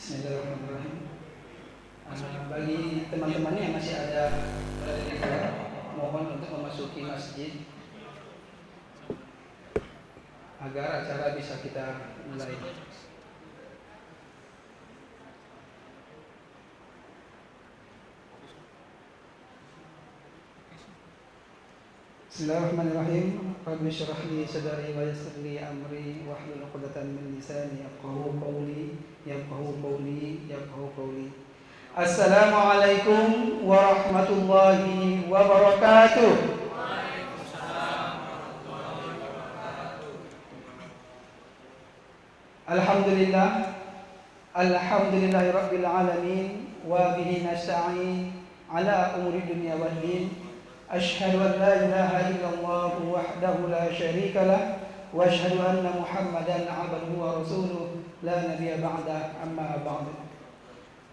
Bismillahirrahmanirrahim. Bagi teman-teman yang masih ada berada di luar, mohon untuk memasuki masjid agar acara bisa kita mulai. Bismillahirrahmanirrahim. Rabbi shrah li sadri wa yassir li amri wahlul 'uqdatam min lisani yafqahu qawli. Assalamualaikum warahmatullahi wabarakatuh. Alhamdulillahi rabbil alamin wa bihi nasta'in ala umuri dunya waddin. Asyhadu an la ilaha illallah wahdahu la syarika lah wa asyhadu anna Muhammadan 'abduhu wa rasuluh la nabiyya ba'da, amma ba'd.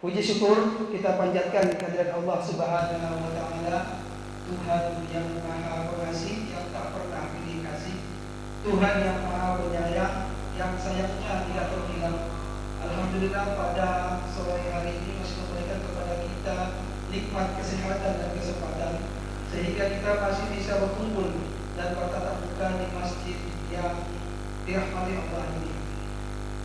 Puji syukur kita panjatkan kehadirat Allah Subhanahu wa taala, Tuhan yang Maha Pengasih, yang tak pernah pilih kasih, Tuhan yang Maha Penyayang, yang sayangnya tidak terhilang. Alhamdulillah pada sore hari ini masih memberikan kepada kita nikmat kesehatan dan kesempatan sehingga kita masih bisa berkumpul dan bertatap muka di masjid yang dirahmati Allah ini.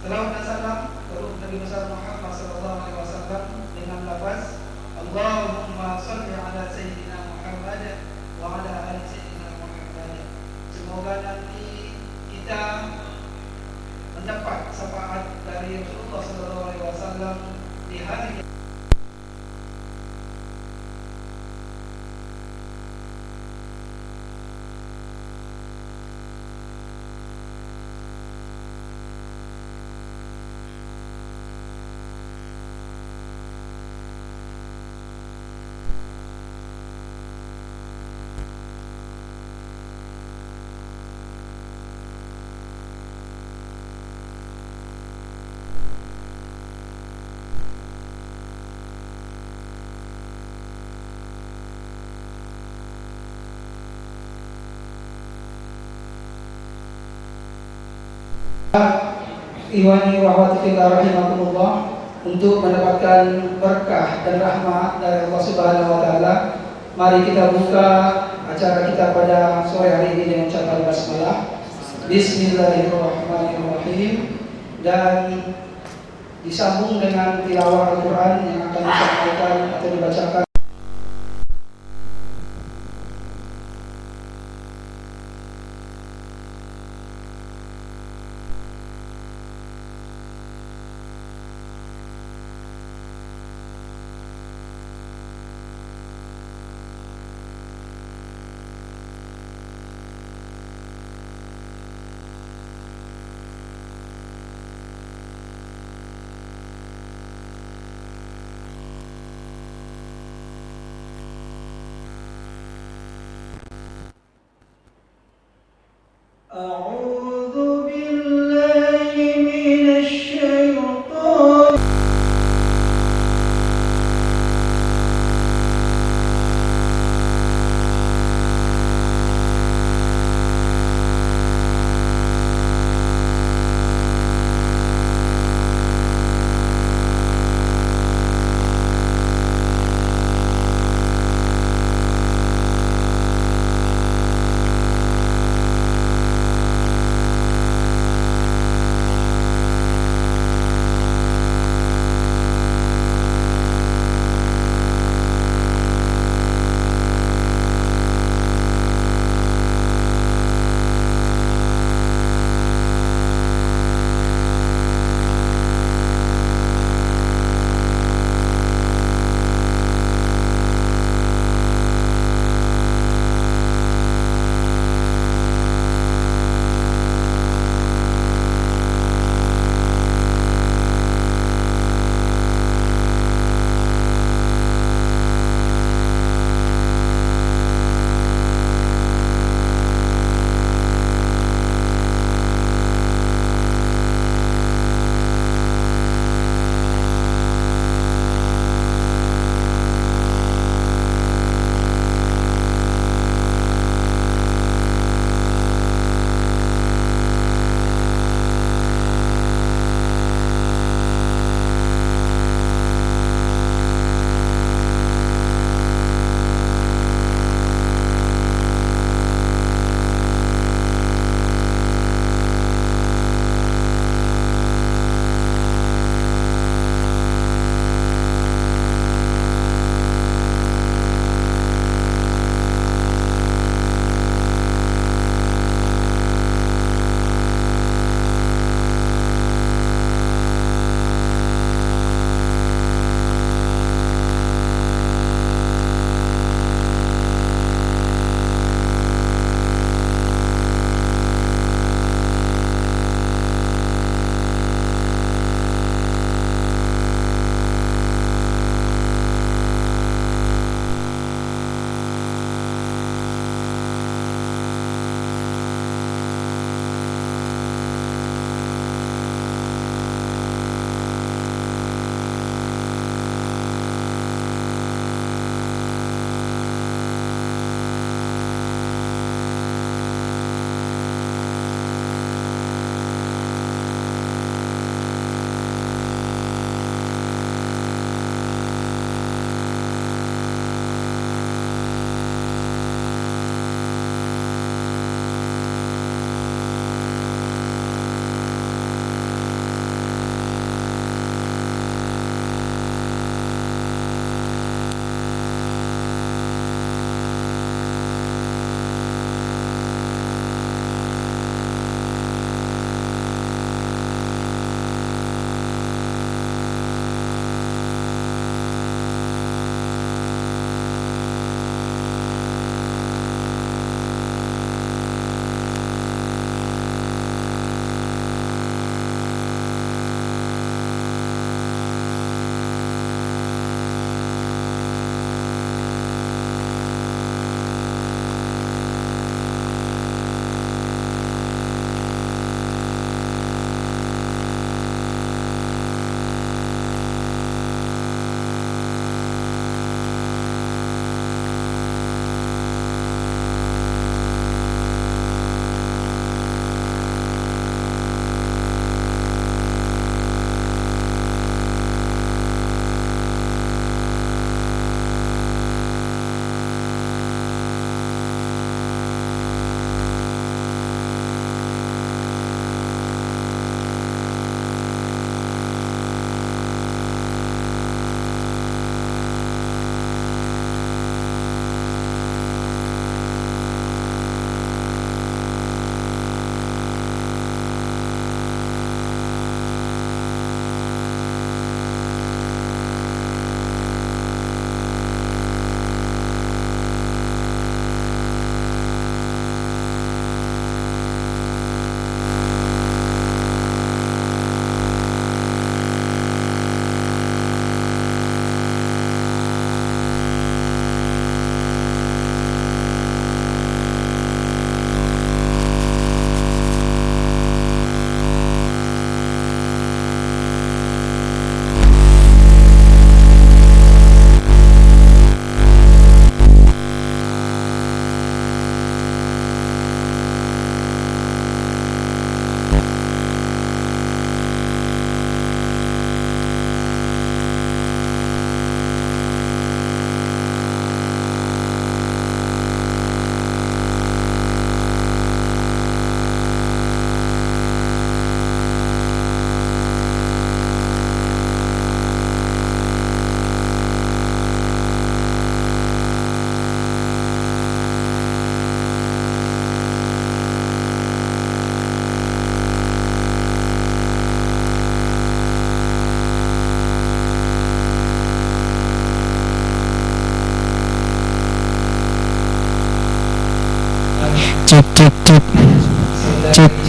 Salawat dan salam kepada Nabi besar Muhammad sallallahu alaihi wasallam dengan lafaz Allahumma shalli ala sayyidina Muhammad wa ala ali sayyidina Muhammad. Semoga nanti kita mendapat syafaat dari Rasulullah sallallahu alaihi wasallam di hari Iwani wa akhwati rahimakumullah, untuk mendapatkan berkah dan rahmat dari Allah Subhanahu wa taala. Mari kita buka acara kita pada sore hari ini dengan ucapan basmalah. Bismillahirrahmanirrahim, dan disambung dengan tilawah Al-Qur'an yang akan disampaikan atau dibacakan. A'udzu billahi minasy syaithan.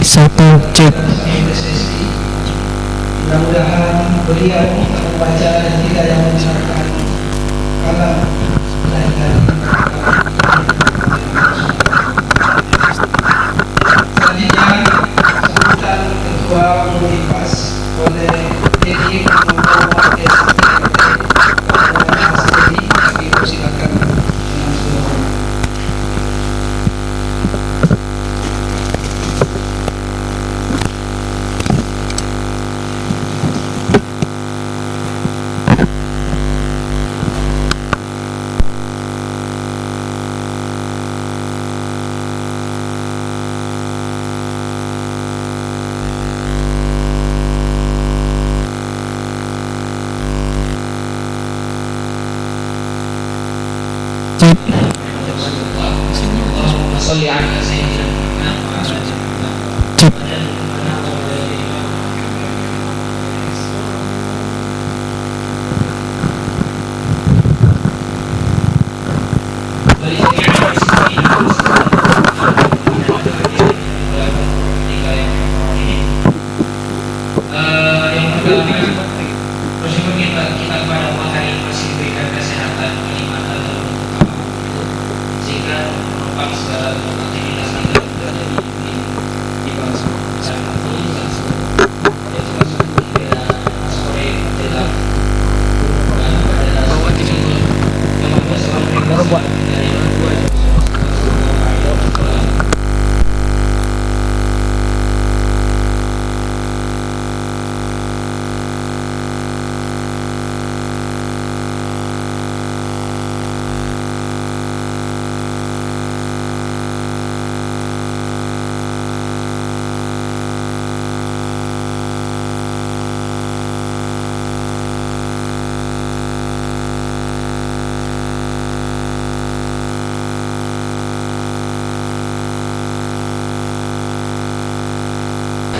1 cek. Mudah-mudahan beliau membaca dan kita yang mendengarkan kalam dari selanjutnya sambutan ketua Univas oleh Dedi Muhammad SDT. Silakan.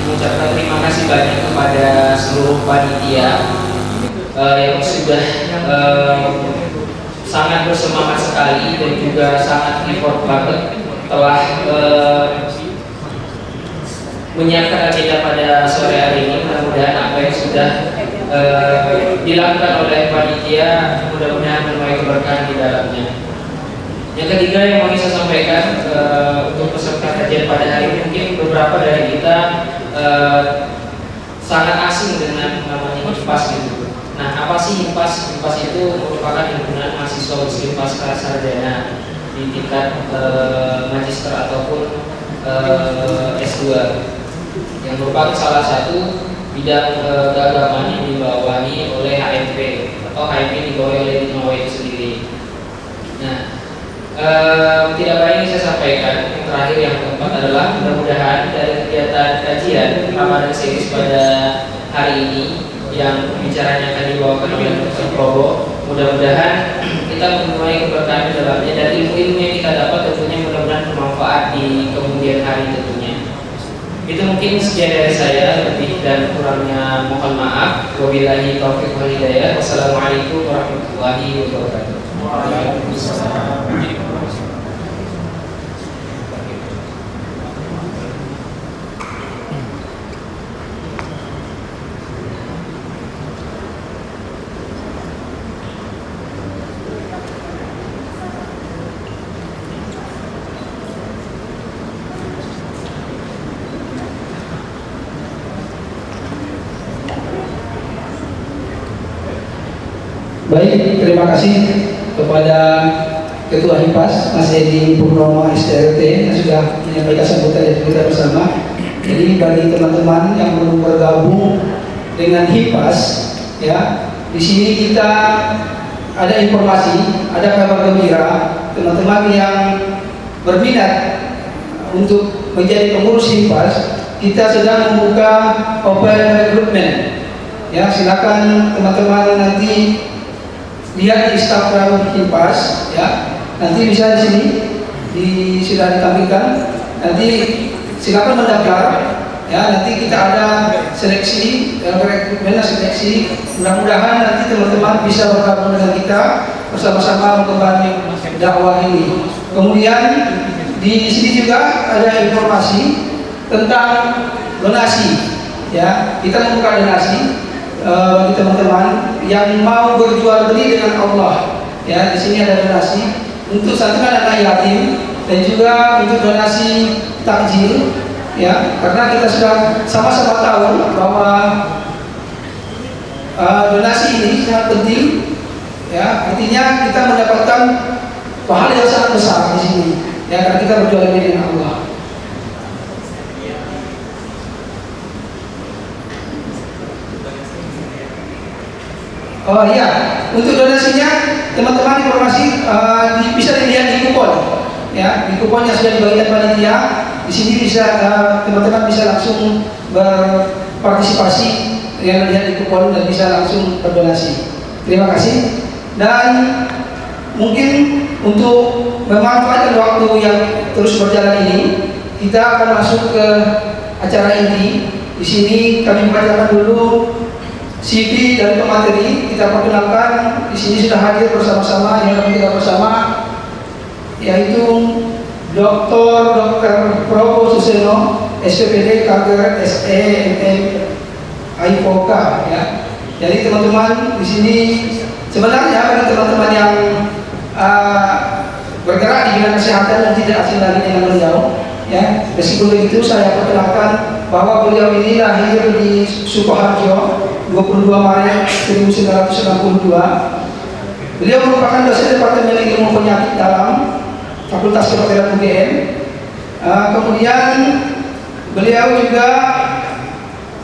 Mengucapkan terima kasih banyak kepada seluruh panitia yang sudah sangat bersemangat sekali dan juga sangat effort banget telah menyiapkan agenda pada sore hari ini. Mudah-mudahan apa yang sudah dilakukan oleh panitia mudah-mudahan menuai keberkahan di dalamnya. Yang ketiga yang mau saya sampaikan untuk peserta kajian pada hari ini, mungkin beberapa dari kita sangat asing dengan namanya HIPAS gitu. Nah, apa sih HIPAS? HIPAS itu merupakan himpunan mahasiswa muslim pasca sarjana di tingkat magister ataupun S2 yang merupakan salah satu bidang keagamaan yang dibawahi oleh HMP atau HMP dibawahi oleh Nawawi itu sendiri. Nah, tidak banyak yang saya sampaikan. Yang terakhir yang keempat adalah mudah-mudahan dari kegiatan kajian Ramadan series pada hari ini yang bicaranya akan dibawakan oleh Dr. Probo, mudah-mudahan kita menuai keberkahan di dalamnya dan ilmu-ilmu yang kita dapat tentunya mudah-mudahan bermanfaat di kemudian hari tentunya. Itu mungkin sekian dari saya, lebih dan kurangnya mohon maaf. Wabillahi taufiq wal hidayah. Wassalamualaikum warahmatullahi wabarakatuh. Waalaikumsalam. Baik, terima kasih kepada Ketua HIPAS Mas Edi Purnomo SDLT yang sudah menyampaikan sambutan dari kita bersama. Jadi bagi teman-teman yang belum bergabung dengan HIPAS, ya, di sini kita ada informasi, ada kabar gembira, teman-teman yang berminat untuk menjadi pengurus HIPAS, kita sedang membuka open recruitment. Ya, silakan teman-teman nanti lihat di Instagram HIPAS, ya. Nanti bisa di sini sudah ditampilkan. Nanti silakan mendaftar, ya. Nanti kita ada seleksi, rekrutmen seleksi. Mudah-mudahan nanti teman-teman bisa bergabung dengan kita bersama-sama mengembangkan dakwah ini. Kemudian di sini juga ada informasi tentang donasi. Ya, kita membuka donasi bagi teman-teman yang mau berjual beli dengan Allah. Ya, di sini ada donasi untuk santunan anak yatim dan juga untuk donasi takjil. Ya, karena kita sudah sama-sama tahu bahwa donasi ini sangat penting. Ya, artinya kita mendapatkan pahala yang sangat besar di sini. Ya, karena kita berjual beli dengan Allah. Oh iya, untuk donasinya teman-teman informasi bisa dilihat di kupon. Ya, di kupon yang sudah dibagikan panitia. Di sini bisa teman-teman bisa langsung berpartisipasi yang lihat di kupon dan bisa langsung berdonasi. Terima kasih. Dan mungkin untuk memanfaatkan waktu yang terus berjalan ini, kita akan masuk ke acara inti. Di sini kami membacakan dulu CV dari pemateri. Kita perkenalkan, di sini sudah hadir bersama-sama yang kami kita bersama, yaitu Dr. Probo Suseno, SPPD Kager SEMM IPOK. Ya. Jadi teman-teman di sini sebenarnya bagi teman-teman yang bergerak di bidang kesehatan dan tidak asing lagi dengan beliau. Ya, meskipun begitu saya perkenalkan bahwa beliau ini lahir di Sukoharjo 22 Maret 1962. Beliau merupakan dosen Departemen Ilmu Penyakit Dalam Fakultas Kedokteran UGM. Kemudian beliau juga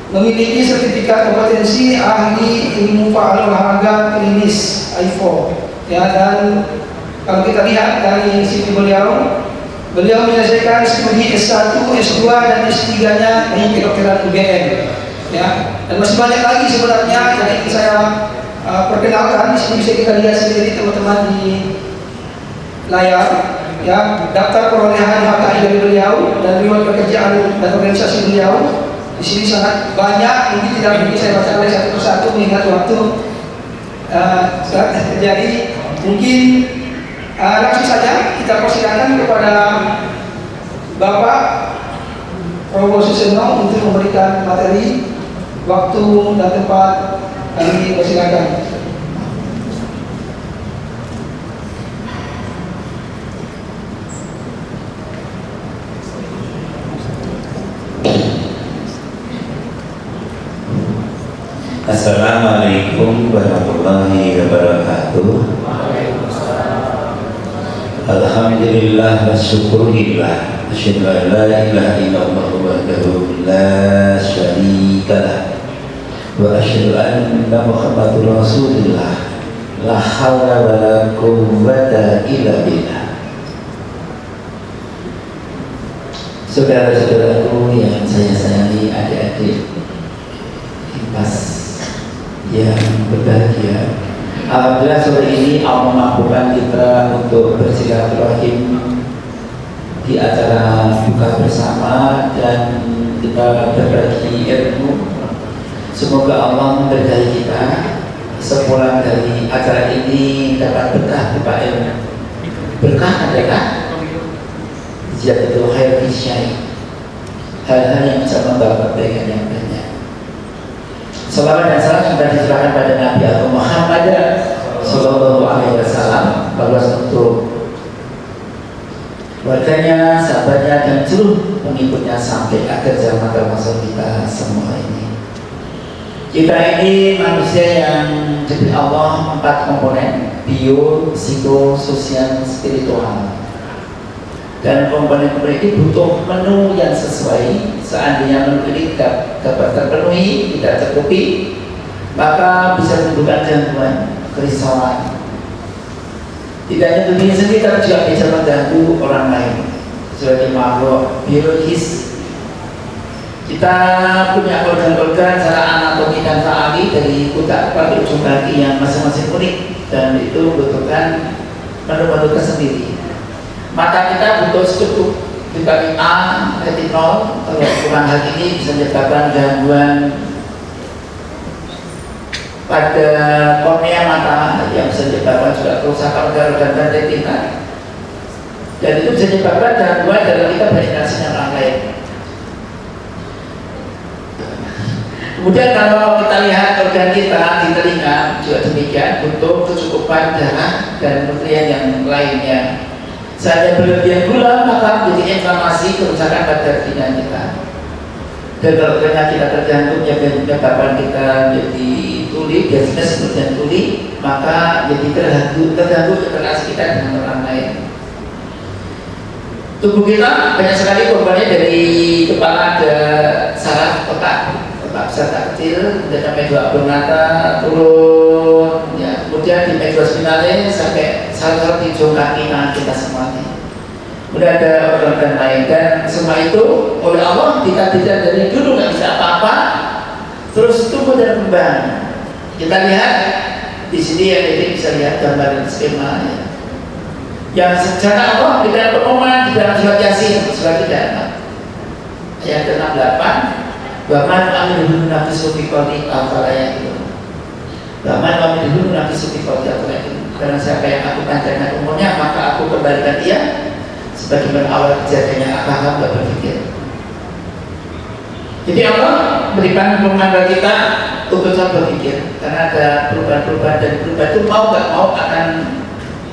memiliki sertifikat kompetensi ahli ilmu faal olahraga klinis (AIFO). Ya, dan kalau kita lihat dari CV beliau menyelesaikan studi S1, S2 dan S3-nya di kedokteran UGM. Ya, dan masih banyak lagi sebenarnya yang ingin saya perkenalkan. Di sini bisa kita lihat sendiri teman-teman di layar. Ya, daftar perolehan HKI dari beliau dan riwayat pekerjaan dan organisasi beliau di sini sangat banyak. Mungkin tidak mungkin saya baca oleh satu persatu mengingat waktu. Jadi mungkin langsung saja kita persilakan kepada Bapak Probo Suseno untuk memberikan materi. Waktu dan tempat kami persilakan. Assalamualaikum warahmatullahi wabarakatuh. Alhamdulillah wa syukurillah. Asyhadu an la ilaha illallah wahdahu la syarika lah. Wa asyhadu anna Muhammadur Rasulullah. La haula wa la quwwata illa billah. Saudara-saudaraku yang saya sayangi, adik-adik Impas yang berbahagia, alhamdulillah sore ini Allah mampukan kita untuk bersilaturahim di acara buka bersama dan kita berbagi ilmu. Semoga Allah memberkahi kita sepulang dari acara ini dapat berkah berupa ilmu. Berkah adalah ziyadatul khair fi syai', hal-hal yang bisa membawa kebaikan yang banyak. Salawat dan salam sudah diserahkan pada Nabi Muhammad Sallallahu Alaihi Wasallam, balas untuk warganya, sahabatnya, dan seluruh pengikutnya sampai akhir zaman termasuk kita semua ini. Kita ini manusia yang diberi Allah 4 komponen: bio, psiko, sosial, spiritual. Dan komponen-komponen ini butuh menu yang sesuai. Seandainya menu ini dapat terpenuhi, tidak tercukupi, maka bisa menimbulkan gangguan, kerisauan. Tidak hanya diri sendiri, tapi juga bisa mengganggu orang lain. Sebagai makhluk biologis, kita punya organ-organ secara anatomi dan faali dari otak pada ujung kaki yang masing-masing unik, dan itu membutuhkan menu-menu tersendiri. Mata kita butuh cukup vitamin A, retinol. Kalau kurang hal ini bisa menyebabkan gangguan pada kornea mata yang bisa menyebabkan juga kerusakan organ-organ retina, dan itu bisa menyebabkan gangguan dalam kita berinteraksi dengan orang lain. Kemudian kalau kita lihat organ kita di telinga juga demikian, untuk kecukupan darah dan nutrien yang lainnya. Seandainya berlebihan gula maka menjadi inflamasi, kerusakan pada telinga kita. Dan kalau telinga kita terganggu yang menyebabkan kita jadi tuli, biasanya seperti tuli, maka jadi terganggu interaksi kita dengan orang lain. Tubuh kita banyak sekali korbannya, dari kepala ada saraf otak besar tak kecil, kemudian sampai dua abdomata turun, ya, kemudian di medulla spinale sampai saraf di ujung kaki kita semuanya. Kemudian ada organ lain, dan semua itu oleh Allah ditakdirkan dari dulu nggak bisa apa-apa, terus tumbuh dan kembang. Kita lihat di sini ya, jadi bisa lihat gambar skema ya. Yang secara Allah tidak pengumuman di dalam surat Yasin surat 3 ayat 68. Bahman kami dulu nabi sufi kodi afalaya itu. Bahman kami dulu nabi sufi kodi afalaya itu. Karena siapa yang aku panjangkan umurnya maka aku kembalikan dia sebagaimana awal kejadiannya, apa hamba berpikir. Jadi Allah berikan pengumuman bagi kita untuk kita berpikir, karena ada perubahan-perubahan, dan perubahan itu mau nggak mau akan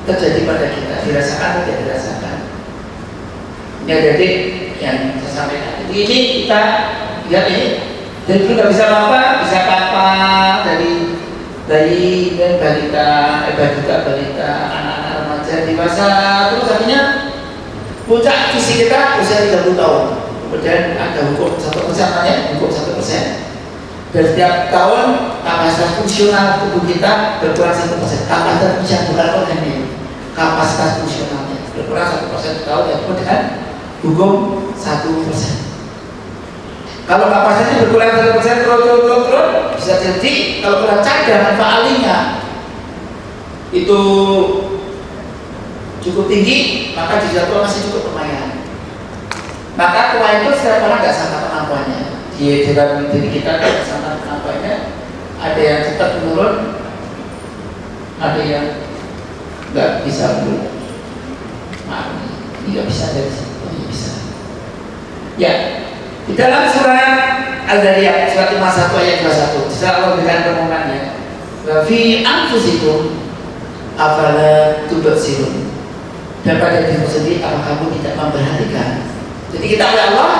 terjadi pada kita, dirasakan atau tidak dirasakan. Ini adik yang saya sampaikan. Jadi ini kita lihat ini, dari dulu nggak bisa apa-apa, bisa apa-apa dari bayi dan balita, balita, anak-anak remaja, dewasa, terus akhirnya puncak visi kita usia 30 tahun. Kemudian ada hukum 1% namanya, hukum 1%. Dan setiap tahun kapasitas fungsional tubuh kita berkurang 1%. Kapasitas fungsional bukan organ ini, kapasitas fungsionalnya berkurang 1% tahun, ya kemudian hukum 1%. Kalau kapasitasnya berkurang 1% terus bisa jadi kalau kurang cadangan faalinya itu cukup tinggi, maka di jadwal masih cukup lumayan. Maka tua itu setiap orang nggak sama kemampuannya. Di dalam diri kita nggak sama kemampuannya. Ada yang cepat menurun, ada yang nggak bisa menurun. Maaf, ini nggak bisa dari situ, ini bisa. Ya. Di dalam surat Al-Zariyat surat 51 ayat 21, setelah Allah berikan pengumumannya, wa fi anfusikum afala tubsirun. Dan pada dirimu sendiri apa kamu tidak memperhatikan? Jadi kita oleh Allah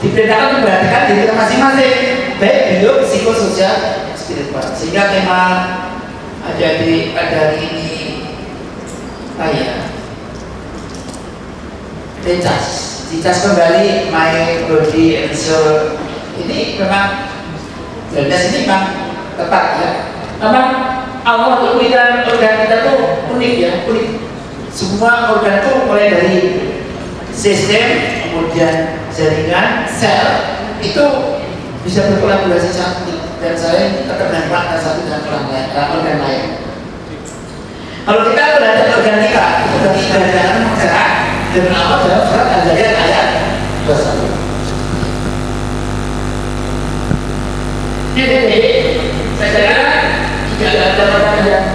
diperintahkan memperhatikan diri kita masing-masing, baik biolog, psikososial, spiritual. Sehingga tema adik-adik pada hari ini dicas kembali my body and soul. Ini memang jelas, ini memang tepat ya. Memang Allah berikan organ kita tuh unik ya, unik. Semua organ tuh mulai dari sistem, kemudian jaringan, sel itu bisa berkolaborasi satu dan saling terdampak satu dengan organ lain. Kalau kita berada organ kita, organ kita mengerak dengan Allah dalam surat Al-Zariyat ayat 21. Jadi saya kira tidak ada orang yang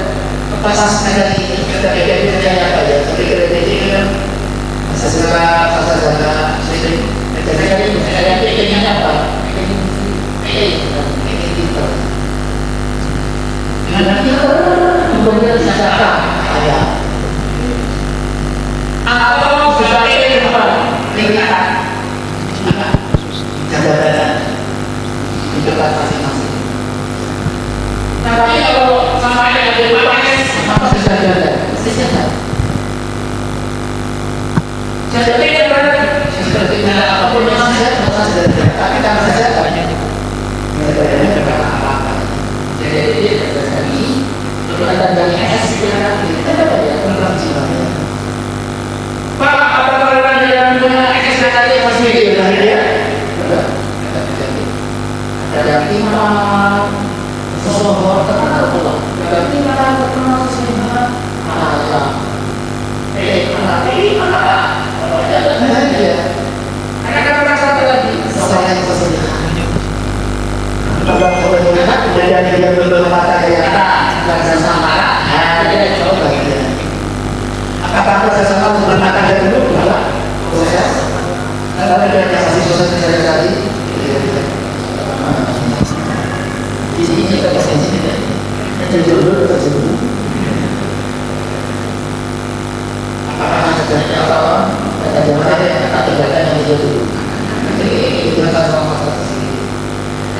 pasas negara ini, kerja apa ya? Seperti kerja ini kan secara sistem kerja ini ada apa? Ini kita. Nanti kemudian secara ada. Atau sebagai apa? Tingkat jabatan di tempat masing-masing. Tapi kalau sama yang ada pakai apa bisa jalan? Bisa. Jadi kan seperti apapun yang saya tapi karena saya banyak mereka apa-apa. Jadi dia dari ada dari S kita dapat ya program jiwanya. Pak, apakah orang yang punya ekspektasi masih di dalam dia? Ada iman, sohor, terkenal Allah. Ada iman, terkenal sehingga Allah. Ada orang satu lagi. Saya yang sesungguhnya. Kemudian dia bermata kayak dan sama. Dia coba dia. Apakah proses sama bermata kayak dulu? Proses. Karena dia masih proses mencari-cari.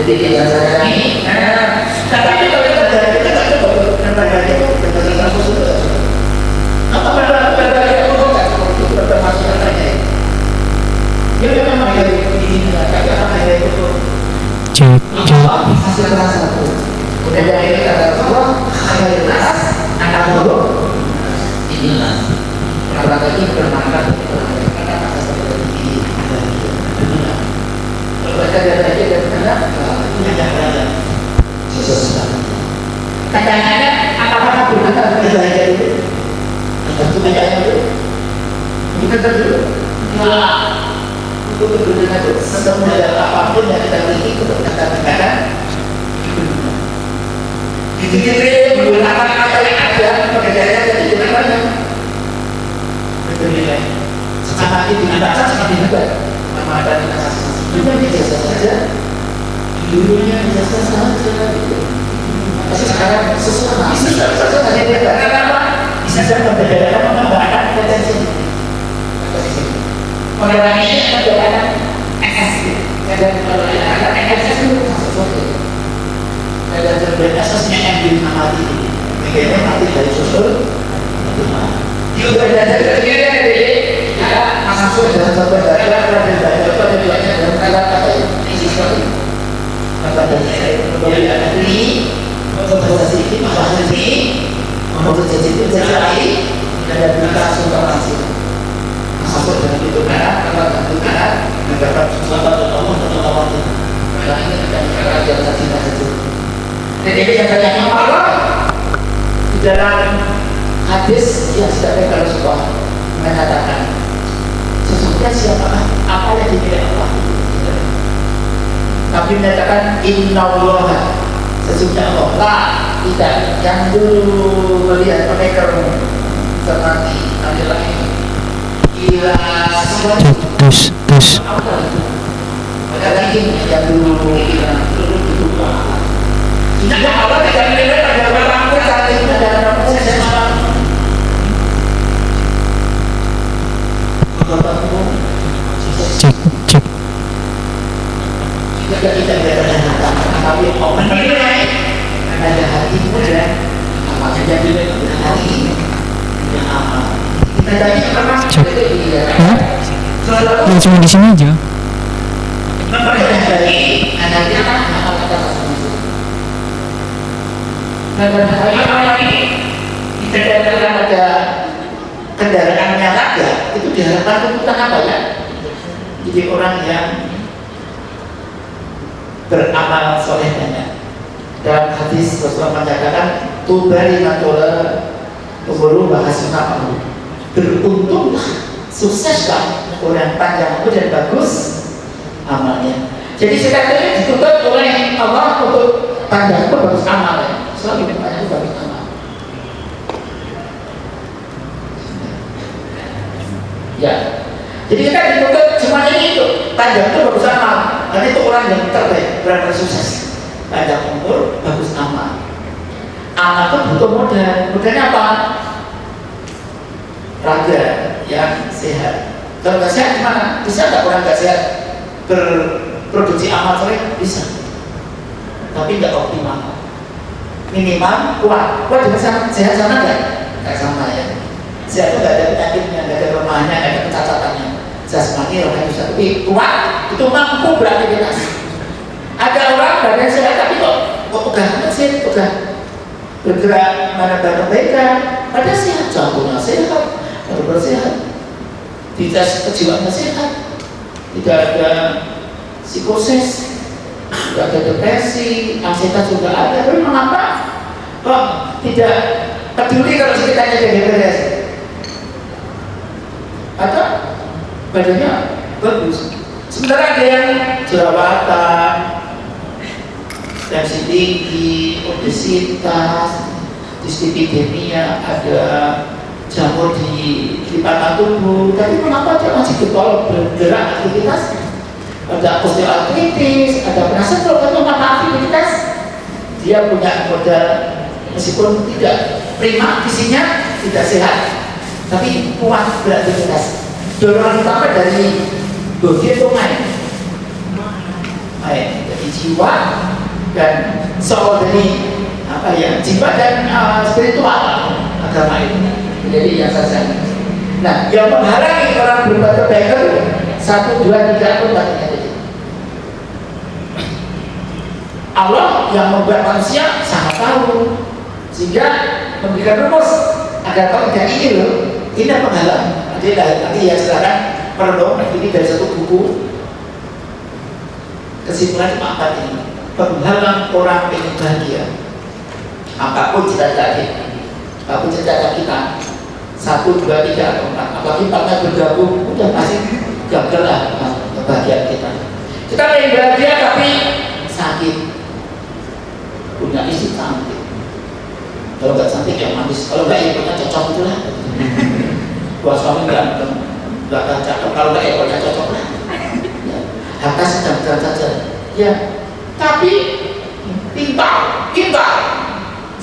Jadi kita sekarang ini, tapi kalau kita nggak coba menambahnya itu berdasarkan usul. Apa menambahnya itu nggak itu termasuk katanya? Ya memang dari ini kakak ada itu. Cek. Hasil kelas satu. Udah dari ini kata Allah, ada kelas, anak dulu. Inilah. Kata lagi bermanfaat. Kata-kata seperti ini. Baca dari aja dan kena ada sesuatu. Kadang-kadang apa-apa berkata baca itu. Itu bacanya dulu. Kita dulu. Nah, itu berguna itu. Semudah apapun yang kita miliki itu kadang-kadang dipikir menggunakan apa yang ada pekerjaannya jadi tidak banyak. Berbeda. Secara itu dibaca seperti juga. Nama ada di atas. Dulunya biasa saja, dulunya biasa saja. Tapi sekarang sesuatu bisa saja beda. Kenapa? Bisa saja berbeda. Menambahkan potensi. Orang ini adalah SS. Dan kalau ada SS itu sesuatu. Dan SS-nya yang dimati. Bagaimana mati dari susul? Juga belajar dari masuk dalam satu belajar dalam kata ini sekali kata dari anak ini bahasa ini bahasa ini bahasa itu jadi ada berita sudah masuk masuk dalam itu kan kalau itu kan mendapat sesuatu Allah atau Allah karena ini akan kerja cinta itu. Jadi yang katanya Allah di dalam hadis yang sudah kalau sudah mengatakan sesungguhnya siapa apa yang dimiliki Allah. Nabi menyatakan Inna Allah sesungguhnya Allah tidak yang dulu melihat mereka seperti adalah ini gila ada lagi yang dulu itu tidak Allah tidak melihat pada orang pun saat itu ada orang pun Cek. Jika kita berada tapi Allah menilai ada hati muda apa saja bila hati yang amal kita tadi pernah Ya cuma di sini aja. dari anaknya amal kata dan hari ini kita dalam ada kendaraannya raga itu diharapkan untuk apa ya? Jadi orang yang beramal soleh banyak. Dalam hadis Rasulullah menyatakan tubari matola tuburu bahasuna amal. Beruntunglah, sukseslah orang panjang umur dan bagus amalnya. Jadi sekarang ini dituntut oleh Allah untuk panjang umur bagus amalnya. Selalu banyak bagus amal. Ya, jadi kita dituntut semuanya itu panjang umur bagus amal. Karena itu orang yang terbaik, berapa sukses. Panjang umur bagus amal. Amal itu butuh modal. Modalnya apa? Raga yang sehat. Kalau nggak sehat gimana? Bisa nggak orang nggak sehat berproduksi amal soleh? Bisa. Tapi nggak optimal. Minimal kuat. Kuat dengan sehat sama nggak? Nggak sama ya. Sehat itu nggak ada penyakitnya, nggak ada kelemahannya, nggak ada kecacatannya. Jasmani rohani bisa tapi kuat itu mampu beraktivitas. Ada orang badan sehat tapi kok udah mesin, udah bergerak mana kebaikan, ada sehat, jantungnya sehat, paru-paru sehat, dites kejiwaannya sehat, tidak ada psikosis, tidak ada depresi, ansietas juga ada. Tapi mengapa kok tidak peduli kalau sekitarnya jadi beres? Atau badannya bagus. Sementara ada yang jerawatan, tensi tinggi, obesitas, dislipidemia, ada jamur di patah tubuh. Tapi mengapa dia masih getol bergerak aktivitas? Ada osteoartritis, ada pernah stroke, tapi mengapa aktivitas? Dia punya modal meskipun tidak prima fisiknya, tidak sehat, tapi kuat beraktivitas. Dorongan utama dari bodi itu main. Jadi jiwa dan soul dari apa ya, jiwa dan spiritual agama ini. Jadi yang saya. Nah, yang menghalangi orang berbuat kebaikan itu 1, 2, 3 pun banyak. Allah yang membuat manusia sangat tahu, sehingga memberikan rumus agar kau tidak ini loh, ini penghalang. Nanti ya silakan merenung. Ini dari satu buku, kesimpulan empat ini, penghalang orang ingin bahagia. Apapun cita-cita kita, apapun cita-cita kita, 1, 2, 3 atau 4, apalagi 4-nya bergabung, udah pasti gagal lah kebahagiaan kita. Kita ingin bahagia tapi sakit, punya istri cantik, kalau nggak cantik ya manis, kalau nggak ekornya cocok itulah. Buat suami ganteng, nggak cocok, kalau nggak ekornya cocok lah. Ya. Harta sedang-sedang saja, ya. Tapi pintar,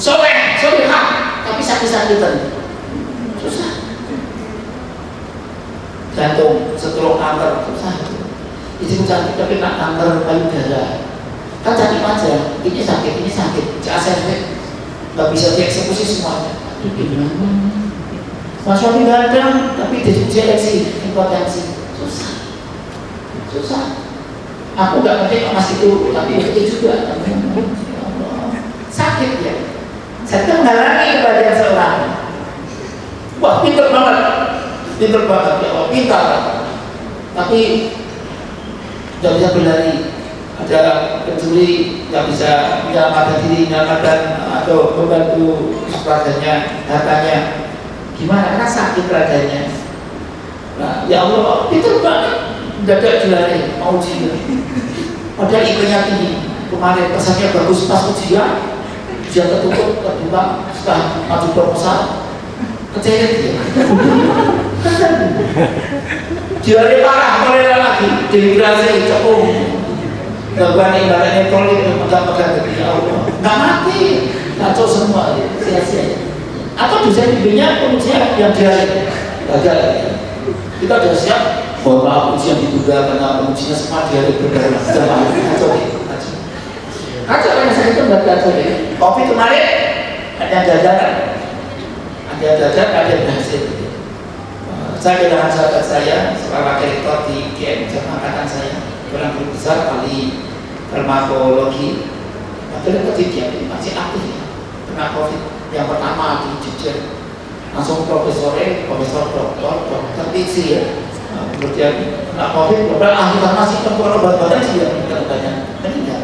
solehah, tapi sakit-sakitan, susah. Jantung, stroke, kanker, susah. Istri cantik tapi nak kanker payudara. Kan cantik aja, ini sakit, CACV nggak bisa dieksekusi semuanya. Aduh gimana? Mas suami ganteng, tapi diseleksi impotensi, susah. Aku nggak ngerti mas itu, tapi itu juga. Sakit ya. Saya itu menghalangi kebahagiaan seorang. Wah pintar banget ya Allah, pintar. Tapi nggak bisa berlari. Ada pencuri yang bisa menyelamatkan diri, atau membantu sebagainya, hartanya gimana, karena sakit radanya. Nah, ya Allah, itu banget dadak dilari, mau ujian padahal ikannya tinggi, kemarin pesannya bagus, pas ujian ketutup, kedua setelah maju proposal keceret dia dilari parah, kolera lagi, dehidrasi, cekung, gangguan ibaratnya kronik, pegang-pegang ke Allah, nggak mati, kacau semua, sia-sia. Atau bisa dibelinya ujian yang dia gagal. Kita sudah siap, mohon maaf ujian ditunda karena ujiannya semua dia berdarah. Kacau kan saya itu nggak kacau deh. Covid kemarin ada jajaran, ada berhasil. Saya kehilangan sahabat saya, seorang rektor di GM angkatan saya, orang guru besar kali farmakologi. Padahal dia masih aktif ya, kena Covid yang pertama di Jogja, langsung profesor dokter Tiksi ya. Kemudian kena Covid, beberapa ahli farmasi pengeluar obat-obatan sih yang meninggal.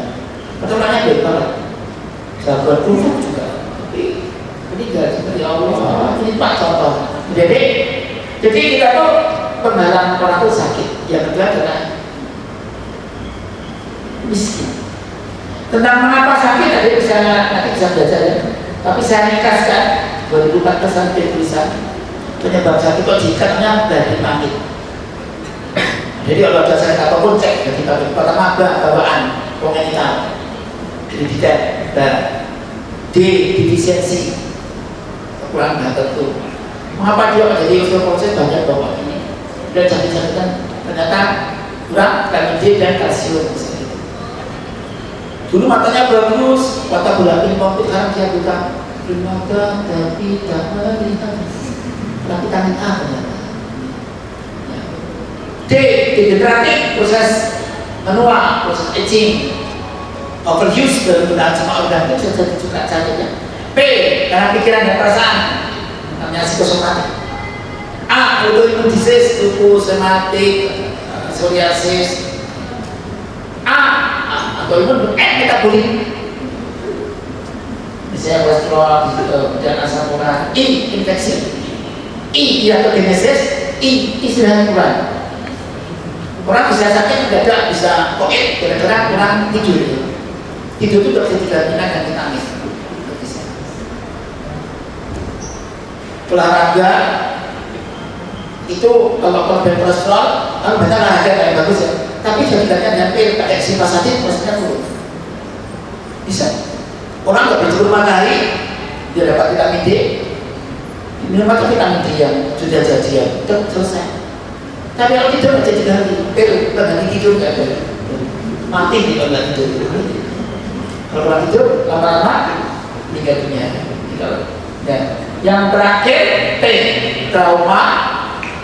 Pertamanya banget, gangguan kulit juga, tapi meninggal. Seperti Allah, ini Pak contoh. Jadi kita tuh penghalang orang tuh sakit. Yang kedua adalah miskin. Tentang mengapa sakit nanti bisa belajar ya. Tapi saya ringkaskan 2014 sampai tulisan penyebab sakit kok jikatnya dari langit. Jadi kalau ada sakit apapun cek dari bagian pertama bawaan kongenital, pendidikan, D defisiensi, kekurangan bahan tertentu. Mengapa dia menjadi osteoporosis banyak bawaan ini dan sakit-sakitan ternyata kurang vitamin D dan kalsium. Dulu matanya bagus, mata bulan komplit, sekarang dia buka mata tapi tak melihat. Kurang vitamin A ternyata. D degeneratif, proses menua, proses aging, overuse penggunaan semua organ itu sudah juga caranya. P karena pikiran dan perasaan, namanya psikosomatik. A autoimmune disease, lupus, psoriasis. Autoimun, metabolik, misalnya kolesterol, dan asam urat. I infeksi, I diatogenesis, I istirahat kurang. Orang bisa sakit mendadak, bisa koit, gara-gara kurang tidur. Tidur itu tidak bisa digantikan dan vitamin. Olahraga itu kalau korban kolesterol, kan banyak olahraga yang bagus ya. Tapi jadikannya dengan pil, pakai simpasatin, maksudnya turun. Bisa. Orang nggak berjemur matahari, dia dapat vitamin D. Minum atau vitamin D yang sudah jadian, itu selesai. Tapi kalau tidur nggak jadi ganti, pil pengganti tidur nggak ada. mati di orang tidur. Kalau orang tidur lama-lama meninggal dunia. Dan yang terakhir T, trauma,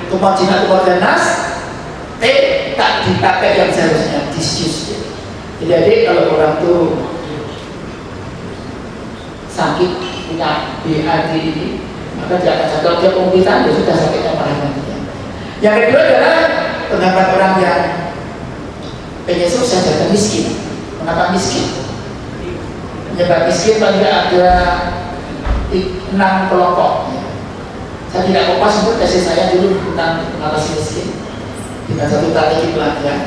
tumor jinak, tumor ganas. T, tak dipakai yang seharusnya, disuse. Jadi kalau orang tuh sakit punya BAD ini, maka dia akan jatuh dia pembicaraan, dia sudah sakitnya parah nantinya. Yang kedua adalah pendapat orang yang pengen sukses dan miskin. Mengapa miskin? Penyebab miskin paling ada 6 kelompok. Saya tidak kopas untuk tesis saya dulu tentang mengatasi miskin dengan satu strategi pelatihan,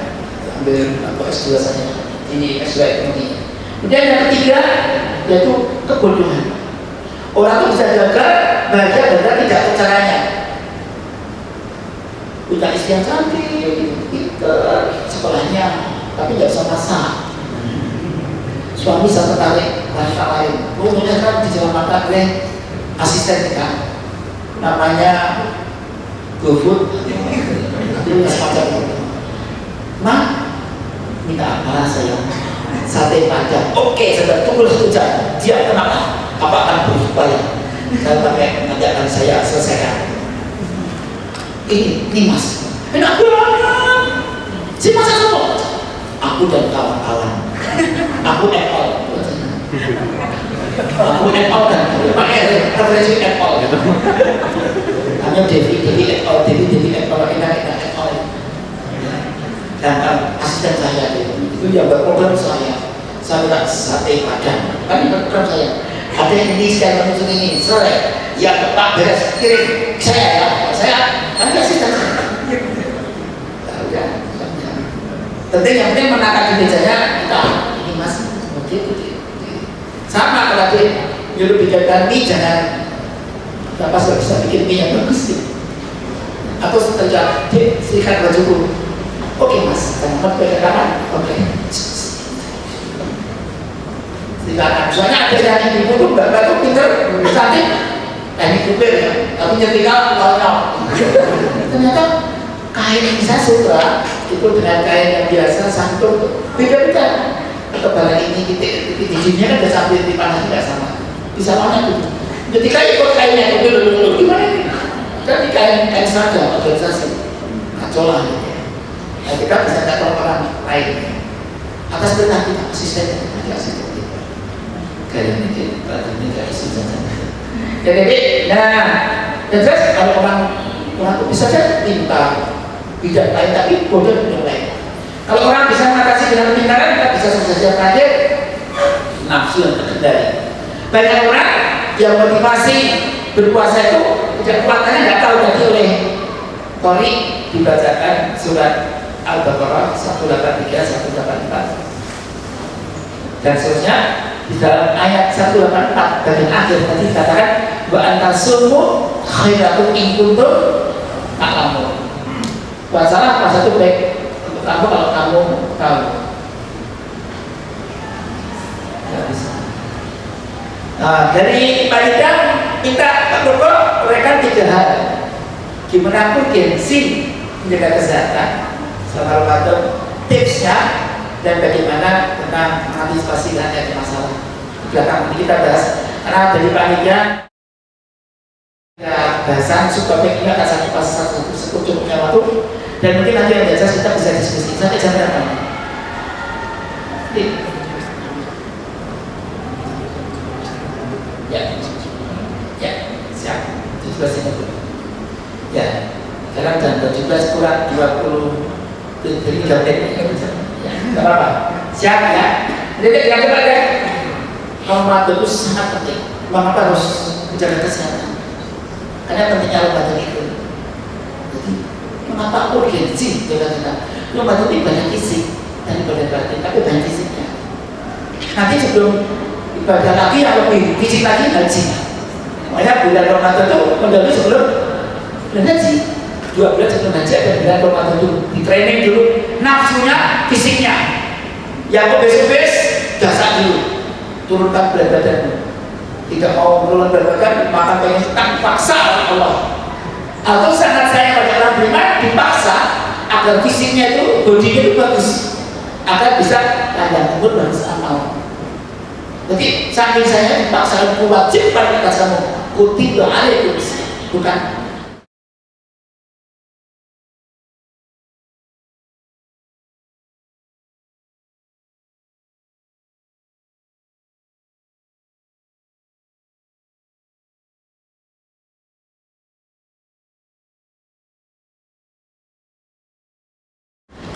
ambil atau S2 saya di S2 ekonomi. Kemudian yang ketiga yaitu kebodohan. Orang itu bisa gagal bahagia karena tidak tahu caranya. Punya istri yang cantik, pintar, sekolahnya, tapi tidak bisa masak. Suami saya tertarik wanita lain. Umumnya kan diselamatkan oleh asisten kita, namanya GoFood. Itu semacam itu. Mak, minta apa saya? Sate padang. Oke, saya tunggu 1 jam. Dia kenapa? Apa akan berupaya? Saya pakai nanti akan saya selesaikan. Ini mas. Enak banget. Si masak semua. Aku dan kawan-kawan. Aku Apple. Aku Apple kan. Pakai referensi Apple. Hanya Devi Apple. Enak Apple. Dan asisten saya itu yang berprogram saya minta sate padang. Kan program saya. Ada yang ini sekarang menuju ini, selesai. Yang Pak beres kirim saya ya, saya nanti asisten. Penting yang penting menangkap di mejanya kita. Ini mas, begitu. Sama kalau dia nyuruh bikinkan mie jangan apa sudah bisa bikin mie yang bagus sih. Atau setelah dia sikat bajuku. Oke mas, kamu pakai kapan? Oke. Silakan. Soalnya ada yang ibu tuh mbak tuh pinter, cantik, teknik kupir ya, tapi nyetika lonyok. Ternyata kain yang saya suka itu dengan kain yang biasa santur beda-beda. Ketebalan ini titiknya kan udah sampai di panas tidak sama. Bisa mana tuh? Ketika ikut kainnya itu dulu gimana ini? Kan di kain saja organisasi, kacau lah. Nah, kita bisa datang orang lain atas perintah kita asisten kita. Kayak ini kayak asisten. Jadi, nah, terus kalau orang itu bisa saja minta tidak lain tapi bodoh tidak lain. Kalau orang bisa mengatasi dengan pintaran, kita bisa sukses yang terakhir nafsu yang terkendali. Banyak orang yang motivasi berpuasa itu tidak kuatannya nggak tahu tadi oleh Tori dibacakan surat Al-Baqarah 183, 184 dan seterusnya. Di dalam ayat 184 bagian akhir tadi dikatakan wa antasumu khairatum in kuntum ta'lamun. Puasalah, puasa itu baik untuk kamu kalau kamu tahu. Tidak bisa. Nah, dari panitia kita pokok mereka 3 hal. Gimana pun gengsi menjaga kesehatan selama Ramadan, tipsnya dan bagaimana tentang mengantisipasi adanya masalah. Belakang ini kita bahas karena dari panitia bahasan subtopik ini akan satu pas satu secukupnya waktu dan mungkin nanti yang biasa kita bisa diskusi sampai jam berapa? Ya, siap. 17 ini. Ya, sekarang jam 17 kurang 20 jadi 3 menit. Tidak apa-apa, siap ya. Jadi yang kedua ya, Ramadan itu sangat penting. Mengapa harus menjaga kesehatan? Karena pentingnya Ramadan itu. Jadi mengapa urgensi jaga kesehatan? Ramadan itu banyak fisik dan ibadah batin, tapi banyak fisiknya. Nanti sebelum ibadah lagi yang lebih fisik lagi haji. Makanya bulan Ramadan itu mendahului sebelum bulan haji. 2 bulan sebelum haji ada bulan Ramadan dulu, di training dulu nafsunya, fisiknya. Yang obes-obes dasar dulu, turunkan berat badan. Tidak mau menurunkan berat badan, maka pengen paksa Allah. Atau sangat saya pada orang beriman dipaksa agar fisiknya itu, bodinya itu bagus. agar bisa panjang umur dan beramal. Jadi saking saya dipaksa wajibkan atas kamu kutiba alaikum, bukan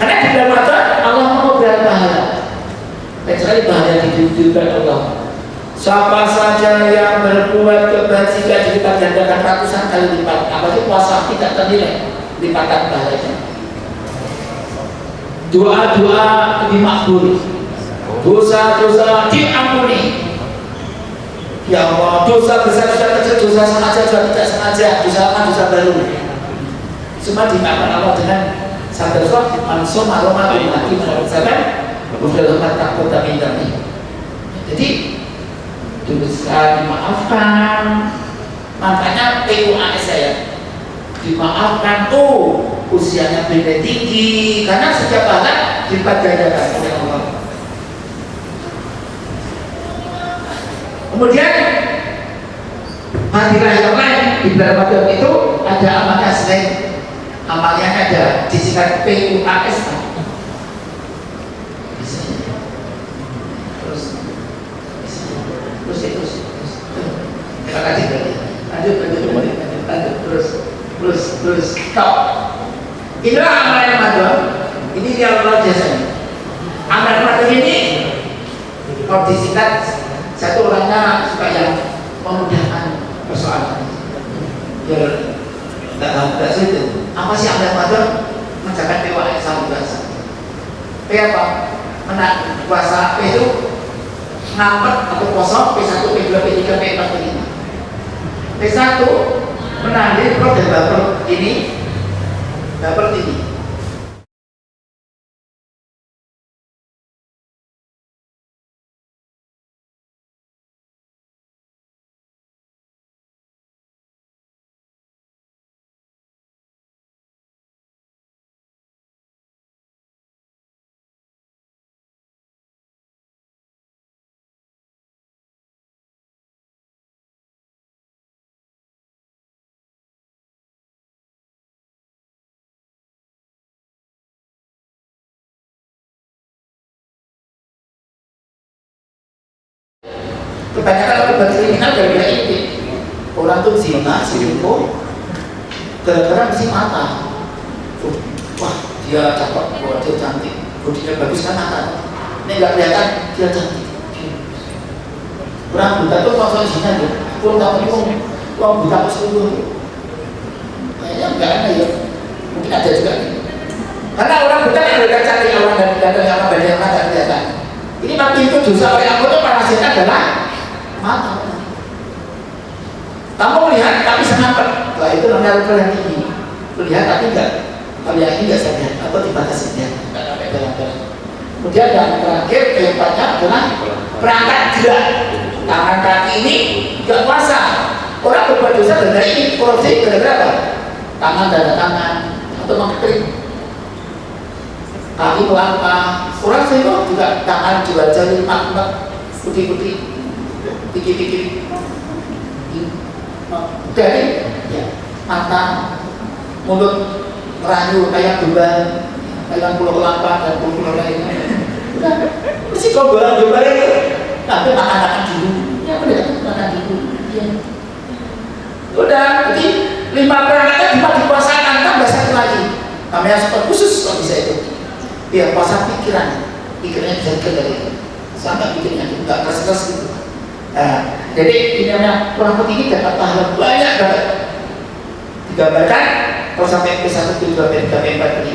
karena di dalam Ramadan Allah mau beri pahala, kecuali pahala diberikan Allah. Siapa saja yang berbuat kebajikan dilipat gandakan ratusan kali lipat. Apalagi puasa tidak ternilai lipatan pahalanya. Doa-doa lebih makbul, dosa-dosa diampuni. Ya Allah, dosa besar, dosa kecil, dosa sengaja, dosa tidak sengaja, dosa lama, dosa baru, semua dimaafkan Allah dengan sabda Rasul, "Man shoma Ramadan mati mengerjakan udah takut tak minta." Jadi dosa dimaafkan, makanya PUAS saya dimaafkan. Usianya beda tinggi karena setiap anak dilipat gandakan oleh Allah. Kemudian hadiah yang lain di bulan Ramadan itu ada amalnya selain amalnya ada disingkat PUAS. Terima kasih. Lanjut terus stop. Inilah amal Ramadan. Ini dia Allah jasanya. Amal Ramadan ini kalau disingkat, satu orangnya suka yang memudahkan persoalan biar tidak sulit. Apa sih amal Ramadan? Menjaga PUAS sama puasa. P apa? Menang puasa. P itu ngapet atau kosong. P1, P2, P3, P4, P5. P1 menandai pro dan baper ini, baper ini. Kebanyakan orang berkriminal gara-gara ini. Orang tuh zina, selingkuh gara-gara mesti mata. Wah, dia cakep, wah dia cantik, bodinya bagus kan mata. Ini nggak kelihatan dia cantik. Orang buta tuh kalau zina tuh, orang buta tuh selingkuh. Kayaknya nggak ada ya, mungkin ada juga. Karena orang buta yang udah cari orang dan yang banyak mata kelihatan. Ini mati itu dosa oleh aku tuh parasitnya adalah mata. Kamu melihat tapi sengapat, wah itu namanya level yang tinggi. Melihat tapi enggak, tapi yang enggak sadar atau dibatasi dia, enggak sampai dalam-dalam. Kemudian yang terakhir keempatnya adalah perangkat gerak. Tangan kaki ini enggak kuasa. Orang berbuat dosa gara-gara ini, korupsi gara-gara apa? Tangan tanda tangan atau mengkering. Kaki melangkah. Orang selingkuh juga tangan jual jari, mak-mak, putih-putih, pikir-pikir. Dari ya, mata, mulut merayu kayak beban, kayak pulau kelapa dan pulau lainnya. Udah, mesti kau bolang-bolang itu. Tapi makan dulu. Ya udah, makan dulu. Ya. Udah, jadi 5 perangkatnya cuma dikuasakan, tambah satu lagi. Namanya super khusus kalau bisa itu. Biar puasa pikirnya bisa dikendalikan. Sampai pikirnya nggak keras-keras gitu. Nah, jadi ini namanya kurang lebih ini dapat pahala banyak banget. Digambarkan kalau sampai P1, P2, P3, P4, P5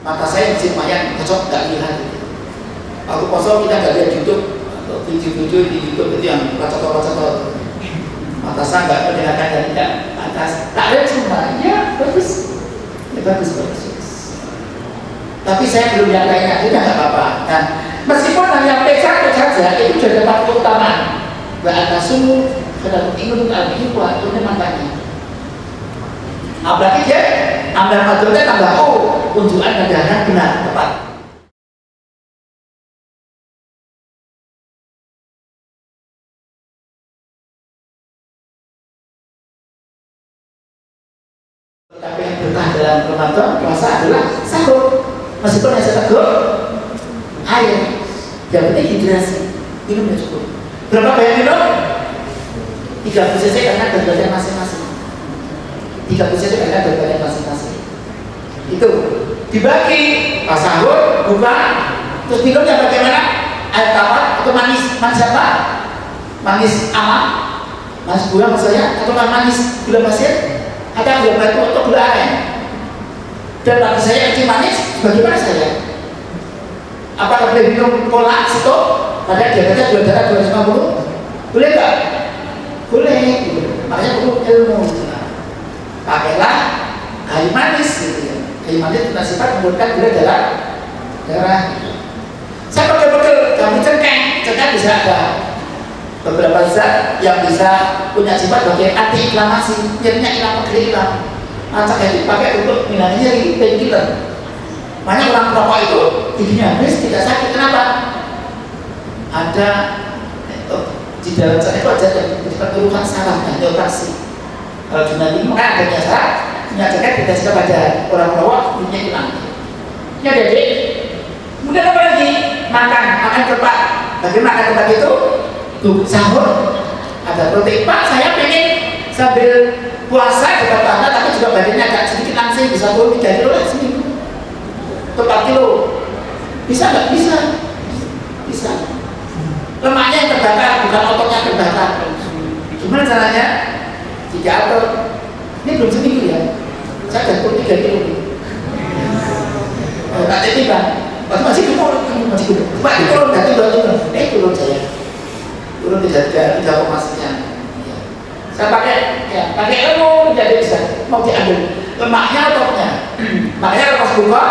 mata saya masih lumayan cocok, nggak lihat gitu. Waktu kosong kita nggak lihat YouTube atau video-video di YouTube itu yang cocok-cocok. Mata saya nggak mendengarkan dan tidak atas, tak ada semua, ya bagus, ya bagus. Tapi saya belum yang lainnya, itu nggak apa-apa. Nah, meskipun hanya P1 saja itu sudah dapat keutamaan. wa atasumu kadang ingin al-bihi wa itu mantannya. Apalagi dia ambil madurnya tambah unjukan negara benar tepat. Tapi yang bertahan dalam Ramadan puasa adalah sahur. Meskipun yang setegur air, yang penting hidrasi, minum yang cukup. Berapa banyak minum? 30 cc karena berat badan masing-masing. 30 cc karena berat badan masing-masing. Itu dibagi pas sahur, buka, terus minumnya bagaimana? Air tawar atau manis? Manis apa? Manis aman, manis buah maksudnya, atau manis gula pasir, atau gula batu atau gula aren. Dan bagi saya kecil manis, bagaimana saya? Apakah boleh minum cola, stop? Padahal diabetes gula darah 250? Boleh nggak? Boleh. Makanya perlu ilmu. Pakailah kayu manis, gitu ya. Kayu manis punya sifat menurunkan gula darah. Saya betul-betul kami cengkeh bisa ada beberapa zat yang bisa punya sifat sebagai anti-inflamasi, nyerinya hilang, pegel hilang. Macam yang dipakai untuk menghilangkan nyeri, painkiller. Banyak orang perokok itu giginya habis tidak sakit. Kenapa? Ada di dalam zat itu ada yang bersifat keluhan saraf dan operasi. Kalau di nanti maka adanya saraf menyatakan tidak suka pada orang perokok giginya hilang. Ya jadi, kemudian apa lagi? Makan cepat. Bagaimana makan cepat itu? Sahur ada protein. Pak, saya pengen sambil puasa dapat pahala tapi juga badannya agak sedikit langsing, bisa turun 3 kilo lah seminggu atau 4 kilo. Bisa nggak? Bisa. Lemaknya yang terbakar, bukan ototnya terbakar. Gimana caranya? Diatur. Ini belum seminggu ya. Saya sudah turun 3 kilo. Tak tiba. Masih turun. Pak, turun, ganti 2 kilo. Turun saya. Turun 3,9. Saya pakai ilmu jadi bisa mau diambil lemaknya ototnya. Makanya kalau pas buka,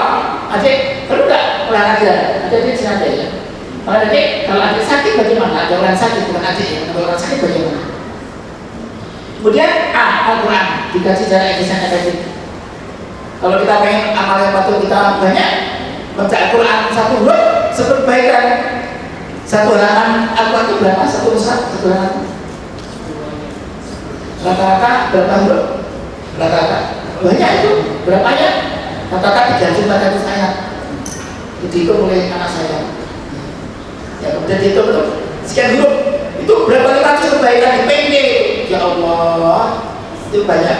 adik perlu nggak olahraga? Adik di sini aja ya. Kalau adik sakit bagaimana? Ada orang sakit bukan adik ya. Kalau orang sakit bagaimana? Kemudian Al-Quran dikasih cara efisien efektif. Kalau kita pengen amal yang patut kita banyak, baca Al-Quran 1 huruf seperbaikan 1 halaman Al-Quran itu berapa? 1 halaman. Rata-rata berapa huruf? Rata-rata banyak itu. Berapanya? Rata-rata 3.400 ayat. Dihitung oleh anak saya. Ya kemudian dihitung itu sekian huruf. Itu berapa ratus kebaikan di PND? Ya Allah, itu banyak.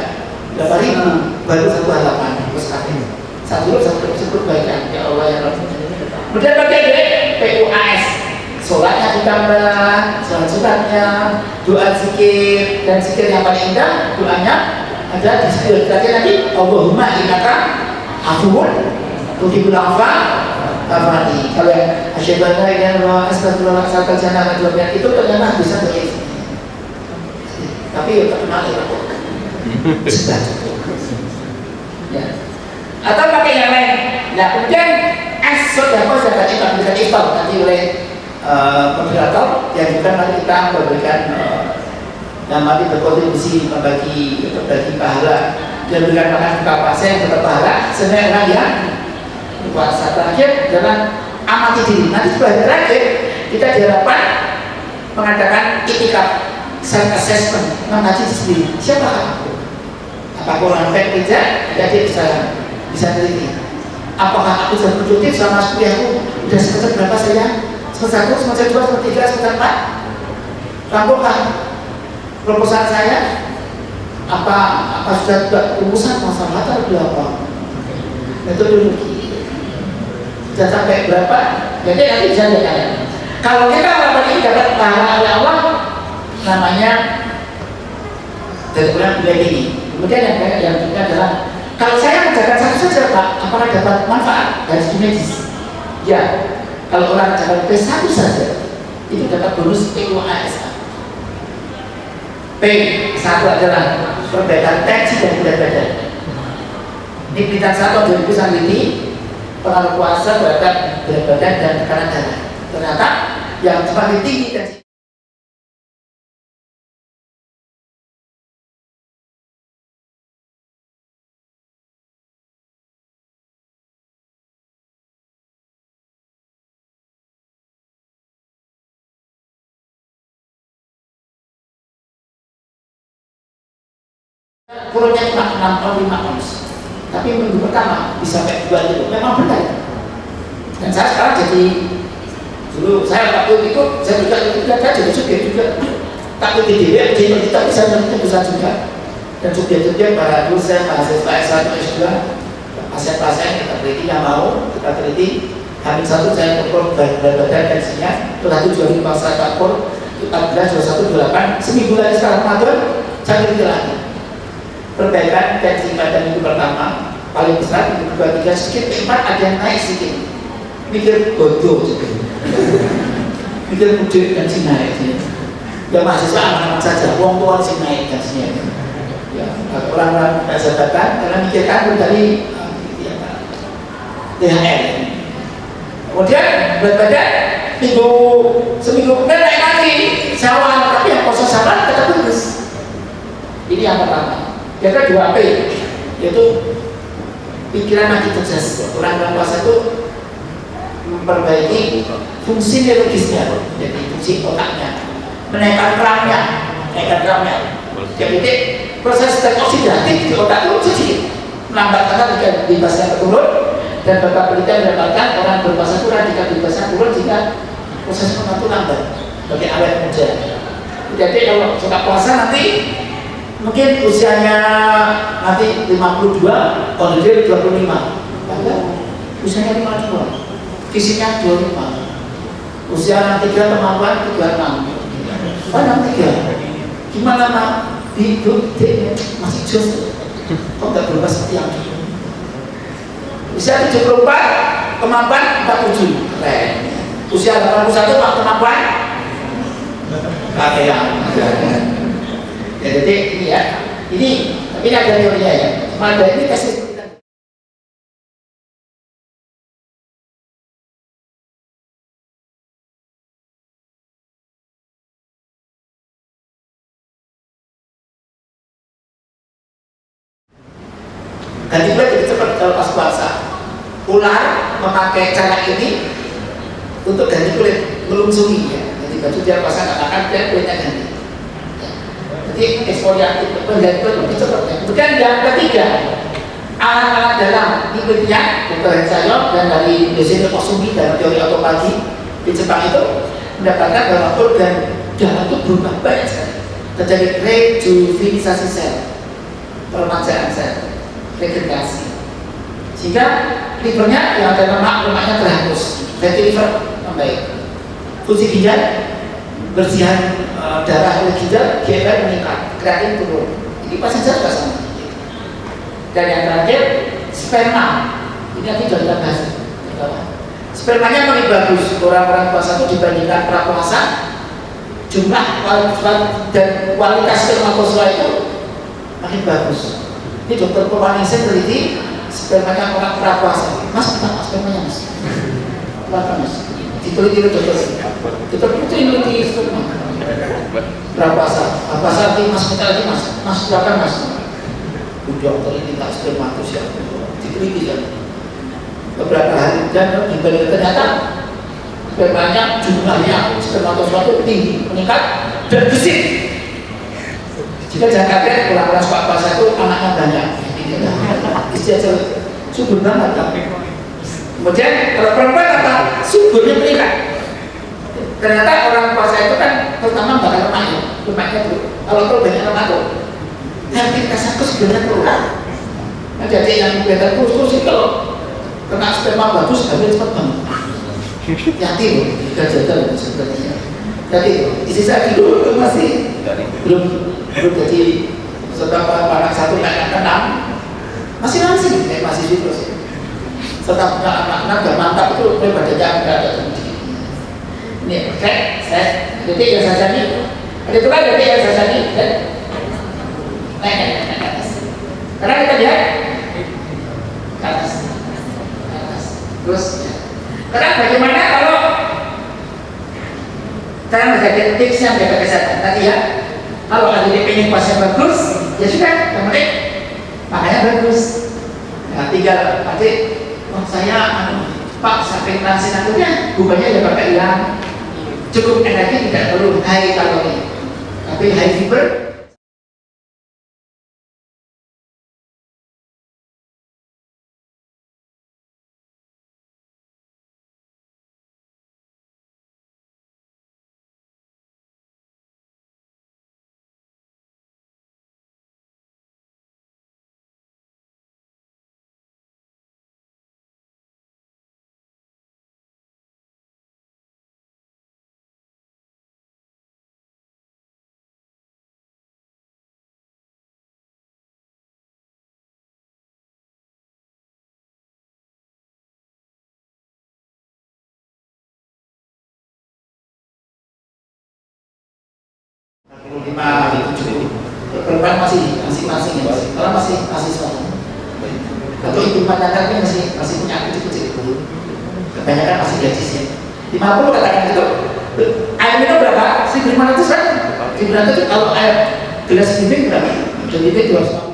Berapa ribu? Baru 1 halaman. Terus kafir. 1 huruf 1 kebaikan. Ya Allah ya Rabbi. Kemudian pakai PUAS. Sholatnya ditambah, sholat sunatnya, doa zikir, dan zikir yang paling indah, doanya ada di sekitar terakhir nanti Allahumma innaka afuwun tuhibbul afwa fa'fu. Kalau yang asyhadu an la ilaha illallah astagfirullah asal jannah itu ternyata bisa begitu. Tapi ya terkenal ya sudah ya. Atau pakai yang lain. Nah kemudian as-sodaqah zakat bisa iftar nanti oleh moderator yang juga nanti kita memberikan yang nanti berkontribusi berbagi pahala dan memberikan makan buka puasa yang dapat pahala. Sebenarnya orang yang puasa terakhir jangan amati diri. Nanti setelah terakhir kita diharapkan mengadakan itikaf, self assessment, mengaji sendiri. Siapa aku? Apakah orang baik tidak? Jadi bisa teliti. Apakah aku sudah produktif selama kuliahku? Sudah semester berapa saya? Semester 1, semester 2, semester 3, semester 4. Rampungkah proposal saya? Apa sudah rumusan masalah atau apa? Metodologi. Sudah sampai berapa? Jadi nanti bisa lihat. Kalau kita melakukan ini dapat pahala oleh Allah, namanya dari bulan ini. Kemudian yang juga adalah kalau saya menjaga satu saja Pak, apakah dapat manfaat dari segi medis? Ya. Kalau orang dapat P1 saja, itu dapat bonus PUAS. P1 adalah perbaikan tensi dan berat badan. Ini bintang 1 2000 ini pengaruh puasa terhadap berat badan dan tekanan darah. Ternyata yang semakin tinggi tensi Turunnya cuma 6 atau 5 ons, tapi minggu pertama bisa sampai 2 kilo, memang benar. Dan saya sekarang jadi, dulu saya waktu itu saya juga jadi subjek juga, tapi di DW tapi saya menentukan besar juga. Dan subjek-subjek para dosen, mahasiswa S1, S2, pasien-pasien kita teliti yang mau kita teliti. Hamil 1 saya ukur badan tensinya, 27 saya ukur 14, 21, 28, seminggu lagi setelah Ramadan saya teliti lagi. Perbaikan tensi pada minggu pertama paling besar, minggu kedua, 3 sedikit, 4 ada yang naik sedikit. Mikir bodoh juga. Mikir mudik dan si naik. Ya mahasiswa anak-anak saja, uang tua si naik dan si naik. Ya, orang-orang jabatan karena mikirkan dari THR. Kemudian berat badan seminggu kemudian naik lagi sawah, tapi yang proses sabar tetap lurus. Ini yang pertama. Yang kedua P, yaitu pikiran makin cerdas. Orang puasa itu memperbaiki fungsi neurologisnya, jadi fungsi otaknya, menaikkan RAM-nya. Jadi proses oksidatif di otak itu sedikit melambatkan ketika bebasnya turun. Dan beberapa penelitian mendapatkan orang berpuasa itu radikal bebasnya turun jika proses itu lambat bagi awet muda. Jadi kalau suka puasa nanti mungkin usianya nanti 52, kalau dia 25, usianya 52, fisiknya 25, usia 3 kemampuan 36, mana 3? Gimana nak hidup masih jos, kok nggak berubah seperti yang dulu? Usia 74, kemampuan 47, keren. Usia 81, kemampuan kakean. Ya, jadi ini ya, ini ada teorinya ya. Ada ini tes. Ganti kulit lebih cepat kalau pas puasa. Ular memakai cara ini untuk ganti kulit, melungsuri ya. Jadi baju dia puasa nggak makan, dia kulitnya ganti. Jadi eksfoliatif pengganti kulit lebih cepat ya. Kemudian yang ketiga, alat-alat dalam ikutnya Dr. Hensayok dan dari Yoshino Kosumi dalam teori otopagi di Jepang itu mendapatkan bahwa organ dalam itu berubah banyak sekali. Terjadi rejuvenisasi sel, peremajaan sel, regenerasi, sehingga livernya yang ada lemaknya terhapus, fatty liver membaik, fungsi ginjal, bersihan darah oleh ginjal, GFR meningkat, kreatin turun. Ini pasien saya juga sama. Dan yang terakhir, sperma. Ini nanti sudah kita bahas. Spermanya makin bagus. Orang-orang puasa itu dibandingkan prapuasa, jumlah dan kualitas spermatozoa itu makin bagus. Ini dokter Purwaningsih teliti spermanya orang prapuasa. Mas, kita spermanya mas. Kenapa mas? Diteliti oleh dokter. Dokter itu teliti sperma. Prapuasa. Prapuasa nanti mas minta lagi mas. Mas silakan mas. Dokter ini tak spermatus ya. Diteliti kan. Beberapa hari dan dibanding ternyata spermanya jumlahnya spermatozoa itu tinggi, meningkat dan gesit. Jika jangan kaget orang-orang suka puasa itu anaknya banyak. Istilah subur banget kan. Kemudian kalau perempuan apa? Suburnya meningkat. Ternyata orang puasa itu kan terutama bakal lemaknya tuh. Kalau terlalu banyak lemak tuh, aktivitas aku sebenarnya kurang. Nah, jadi yang kelihatan kurus sih kalau kena sperma bagus, hamil cepat banget. Yakin loh, jika jaga sebenarnya. Jadi isi saya dulu masih belum jadi setelah anak satu naik anak masih masih terus. Setelah anak gak mantap itu badannya agak ini oke, saya jadi yang saya jadi ada tuh kan jadi yang saya jadi dan naik atas. Karena kita lihat ke atas. Terus sekarang bagaimana kalau cara menjaga tips yang menjaga kesehatan tadi ya? Kalau adik pengen puasa bagus, ya sudah, yang penting makanya bagus. Nah, tinggal adik, oh saya Pak sampai nasi nantinya bukannya ya pakai yang cukup energi, tidak perlu high kalori, tapi high fiber. 5 itu cukup. Perempuan masih masing-masing ya, kalau masih suatu. Untuk ibu rumah tangga ini masih punya kecil-kecil. Kebanyakan masih gadis ya. 50 katakan itu. Air minum berapa? 1.500 kan? 1.500 kalau air gelas bimbing berapa? Jadi itu 250.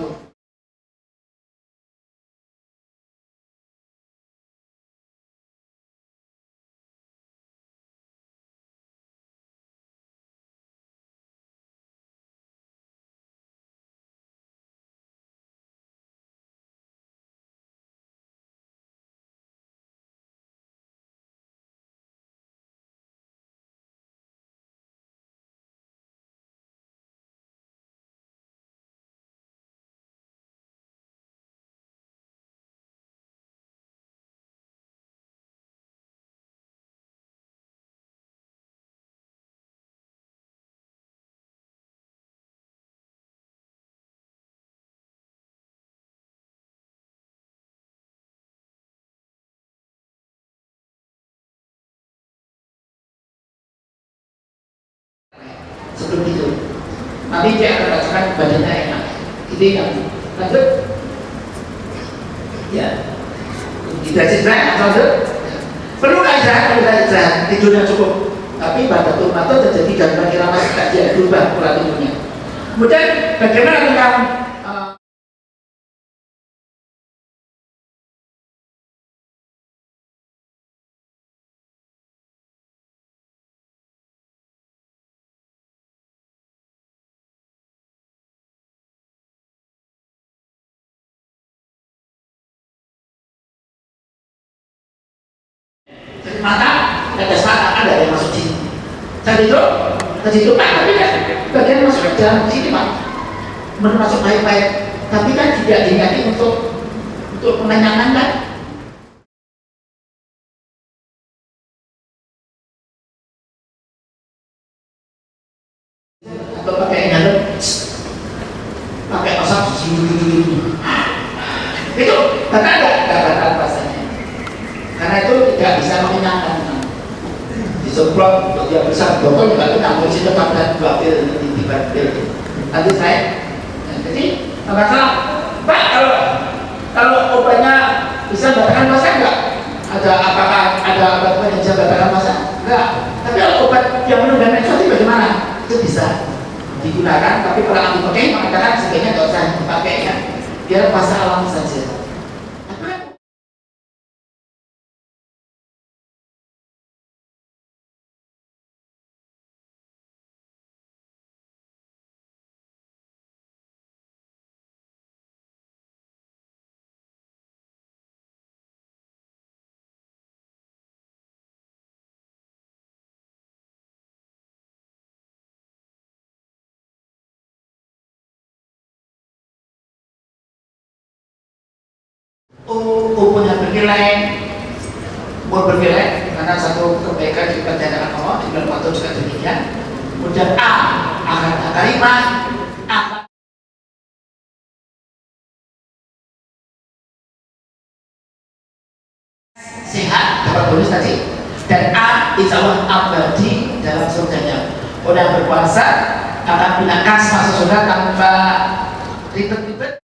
Sebelum itu nanti dia akan rasakan badannya enak itu yang lanjut ya tidak istirahat lanjut perlu istirahat tidurnya cukup tapi pada turnato terjadi gangguan irama dia berubah pola tidurnya kemudian bagaimana tentang mata ada saat ada yang masuk sini tadi itu pak tapi kan bagian masuk ke dalam sini pak masuk baik-baik tapi kan tidak diingatkan untuk penanyakan kan atau pakai inhaler pakai asap itu karena ada rasanya karena itu tidak bisa mengenyangkan disemprot untuk dia besar botol juga kita polisi tetap dan 2 pil di 3 pil nanti saya jadi nggak masalah pak kalau obatnya bisa batalkan masa enggak apakah ada obat yang bisa batalkan masa enggak tapi kalau obat yang menunda menstruasi bagaimana itu bisa digunakan tapi kalau ahli pakai mengatakan sebaiknya nggak usah dipakai ya biar masa alami saja. Umurnya bernilai umur bernilai karena satu kebaikan diperjalanan Allah di bulan waktu juga demikian kemudian akan karimah akan sehat dapat bonus tadi dan insya Allah abadi dalam surganya orang yang berpuasa akan punya kas masuk surga tanpa ribet-ribet.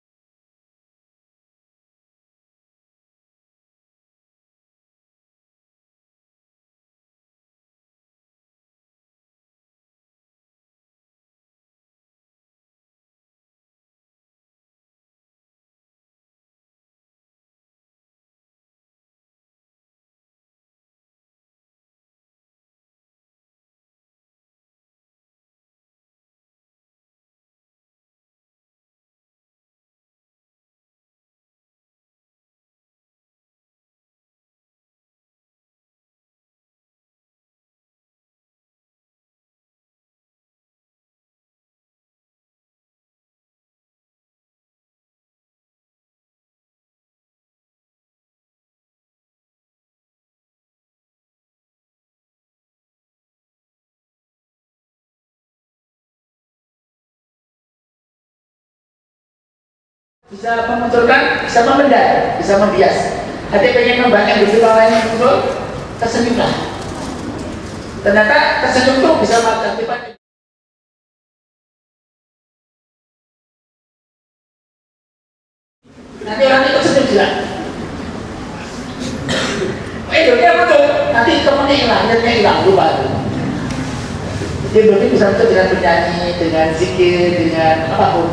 Bisa memunculkan, bisa memendar, bisa membias. Hati pengen membaca di film lain muncul, tersenyumlah. Ternyata tersenyum itu bisa mengakibatkan Nanti orang itu sedih juga. Dia betul. Nanti temennya hilang, lupa itu. Dia berarti bisa itu dengan bernyanyi, dengan zikir, dengan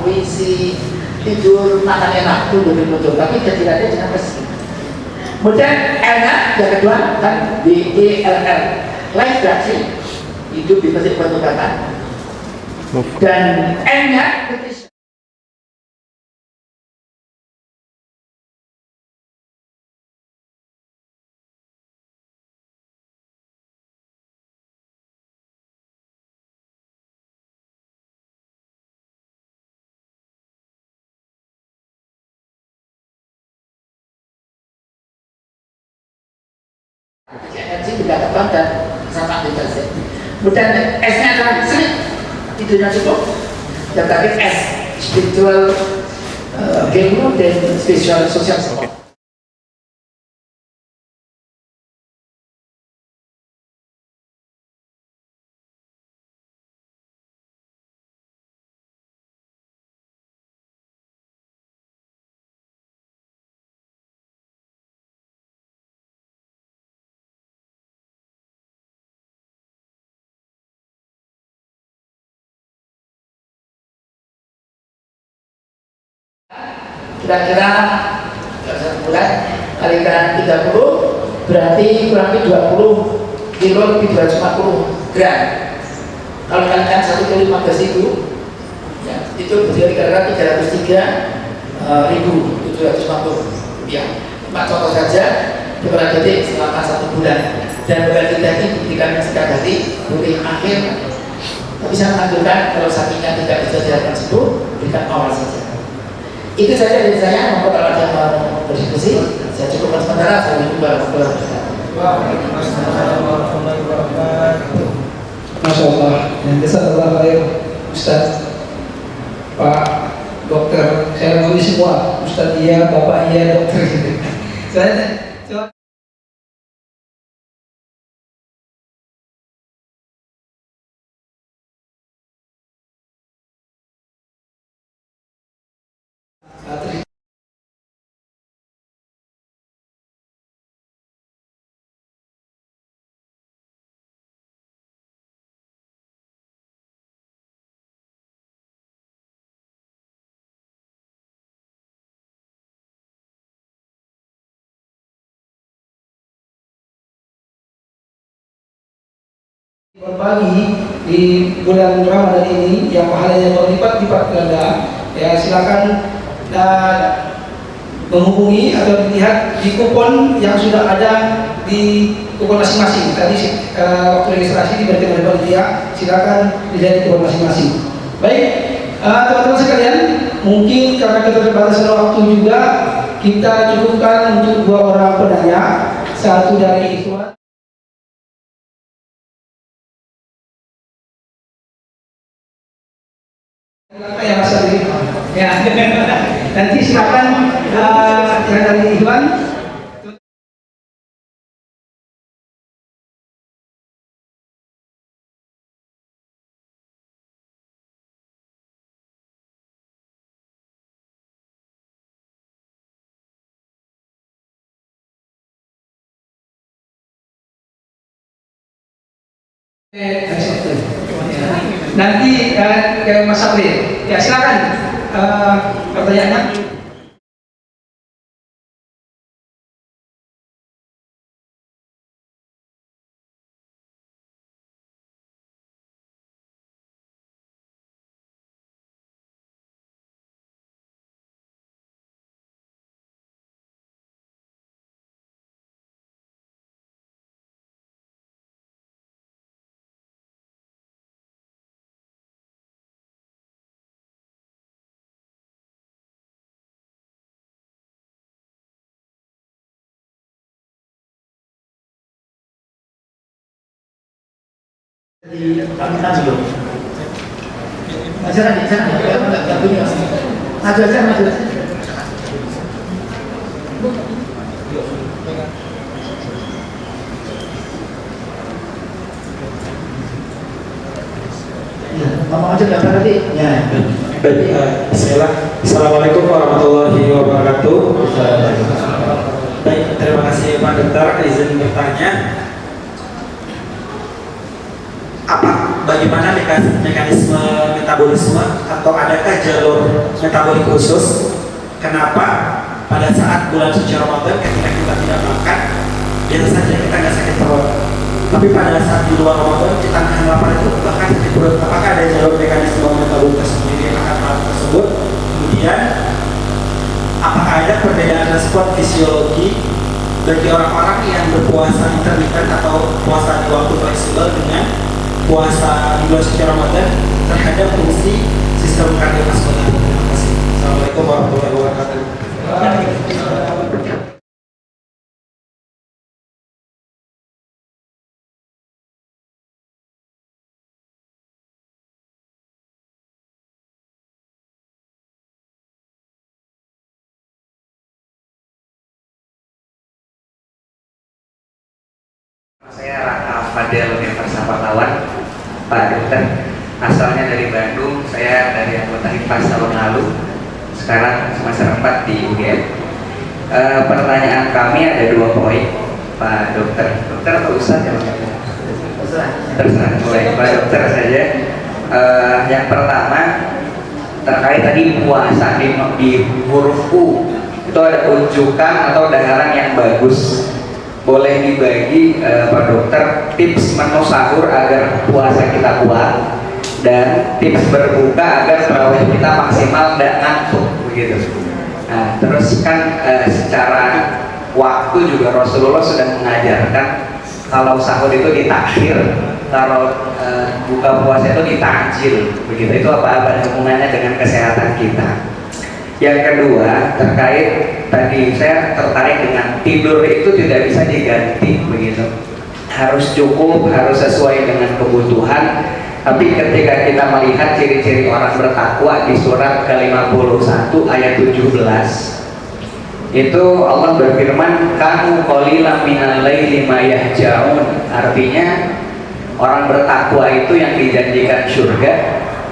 puisi, tidur, makan enak itu betul. Tapi kecilannya jangan bersih. Kemudian enak, yang kedua kan DELL, life driving, hidup di masjid pengobatan. Dan N-nya energi didapatkan dan sama dikasih. Kemudian S-nya adalah sleep, tidurnya cukup. Dan tadi S, spiritual game dan spiritual social support. Kira-kira bulan kalikan 30 berarti kurang lebih 20 kilo lebih 250 gram. Kalau kalikan 1 kilo 15.000 ya, itu berarti kira-kira 303.750 rupiah. Cuma contoh saja beberapa detik selama 1 bulan. Dan beberapa kita ini buktikan sekali boleh akhir. Tapi saya menganjurkan kalau sapinya tidak bisa dilakukan sembuh, berikan awal saja. Itu saja dari saya. Monggo kalau ada mau berdiskusi, saya cukupkan sementara. Assalamualaikum warahmatullahi wabarakatuh. Waalaikumsalam warahmatullahi wabarakatuh. Masya Allah. Yang jazakallah khair Ustaz, Pak Dokter. Saya ngomong semua Ustaz iya, Bapak iya, Dokter gitu. Saya berbagi di bulan Ramadan ini yang pahalanya berlipat-lipat ganda, ya silakan menghubungi atau dilihat di kupon yang sudah ada di kupon masing-masing. Tadi waktu registrasi diberikan oleh panitia, silakan dilihat di kupon masing-masing. Baik, teman-teman sekalian, mungkin karena keterbatasan waktu juga kita cukupkan untuk 2 orang penanya, satu dari Ikhwan. Apa ya Mas Adri? Ya. Nanti silakan yang dari Ikhwan. Nanti ke Mas April. Ya silakan pertanyaannya. Di pamitan dulu. Ajaran di sana nggak punya. Maju aja, maju. Ya, ngomong aja nggak berarti. Ya. Baik, bismillah. Assalamualaikum warahmatullahi wabarakatuh. dokter, izin bertanya, bagaimana mekanisme metabolisme atau adakah jalur metabolik khusus? Kenapa pada saat bulan suci Ramadan ketika kita tidak makan, biasa saja kita nggak sakit perut, tapi pada saat di luar Ramadan kita nahan lapar itu bahkan sakit perut. Apakah ada jalur mekanisme metabolik tersendiri akan hal tersebut? Kemudian apakah ada perbedaan respon fisiologi bagi orang-orang yang berpuasa intermittent atau puasa di waktu fleksibel dengan puasa di bulan suci Ramadan terhadap fungsi sistem kardiovaskular? Terima kasih. Assalamualaikum warahmatullahi wabarakatuh. Saya Raka Fadel Universitas Pahlawan, Pak Dokter. Asalnya dari Bandung, saya dari anggota HIPAS tahun lalu. Sekarang semester 4 di UGM. Pertanyaan kami ada 2 poin, Pak Dokter. Dokter atau Ustaz ya? Terserah, boleh Pak Dokter saja. Yang pertama terkait tadi puasa di huruf U, itu ada unjukan atau daharan yang bagus. Boleh dibagi Pak Dokter tips menu sahur agar puasa kita kuat dan tips berbuka agar tarawih kita maksimal dan ngantuk begitu. Nah, terus kan secara waktu juga Rasulullah sudah mengajarkan kalau sahur itu ditakhir, kalau buka puasa itu ditakjil begitu. Itu apa hubungannya dengan kesehatan kita? Yang kedua terkait tadi saya tertarik dengan tidur itu tidak bisa diganti begitu, harus cukup, harus sesuai dengan kebutuhan. Tapi ketika kita melihat ciri-ciri orang bertakwa di surat ke-51 ayat 17 itu Allah berfirman kamu qalilan minal laili ma yahjaun, artinya orang bertakwa itu yang dijanjikan surga,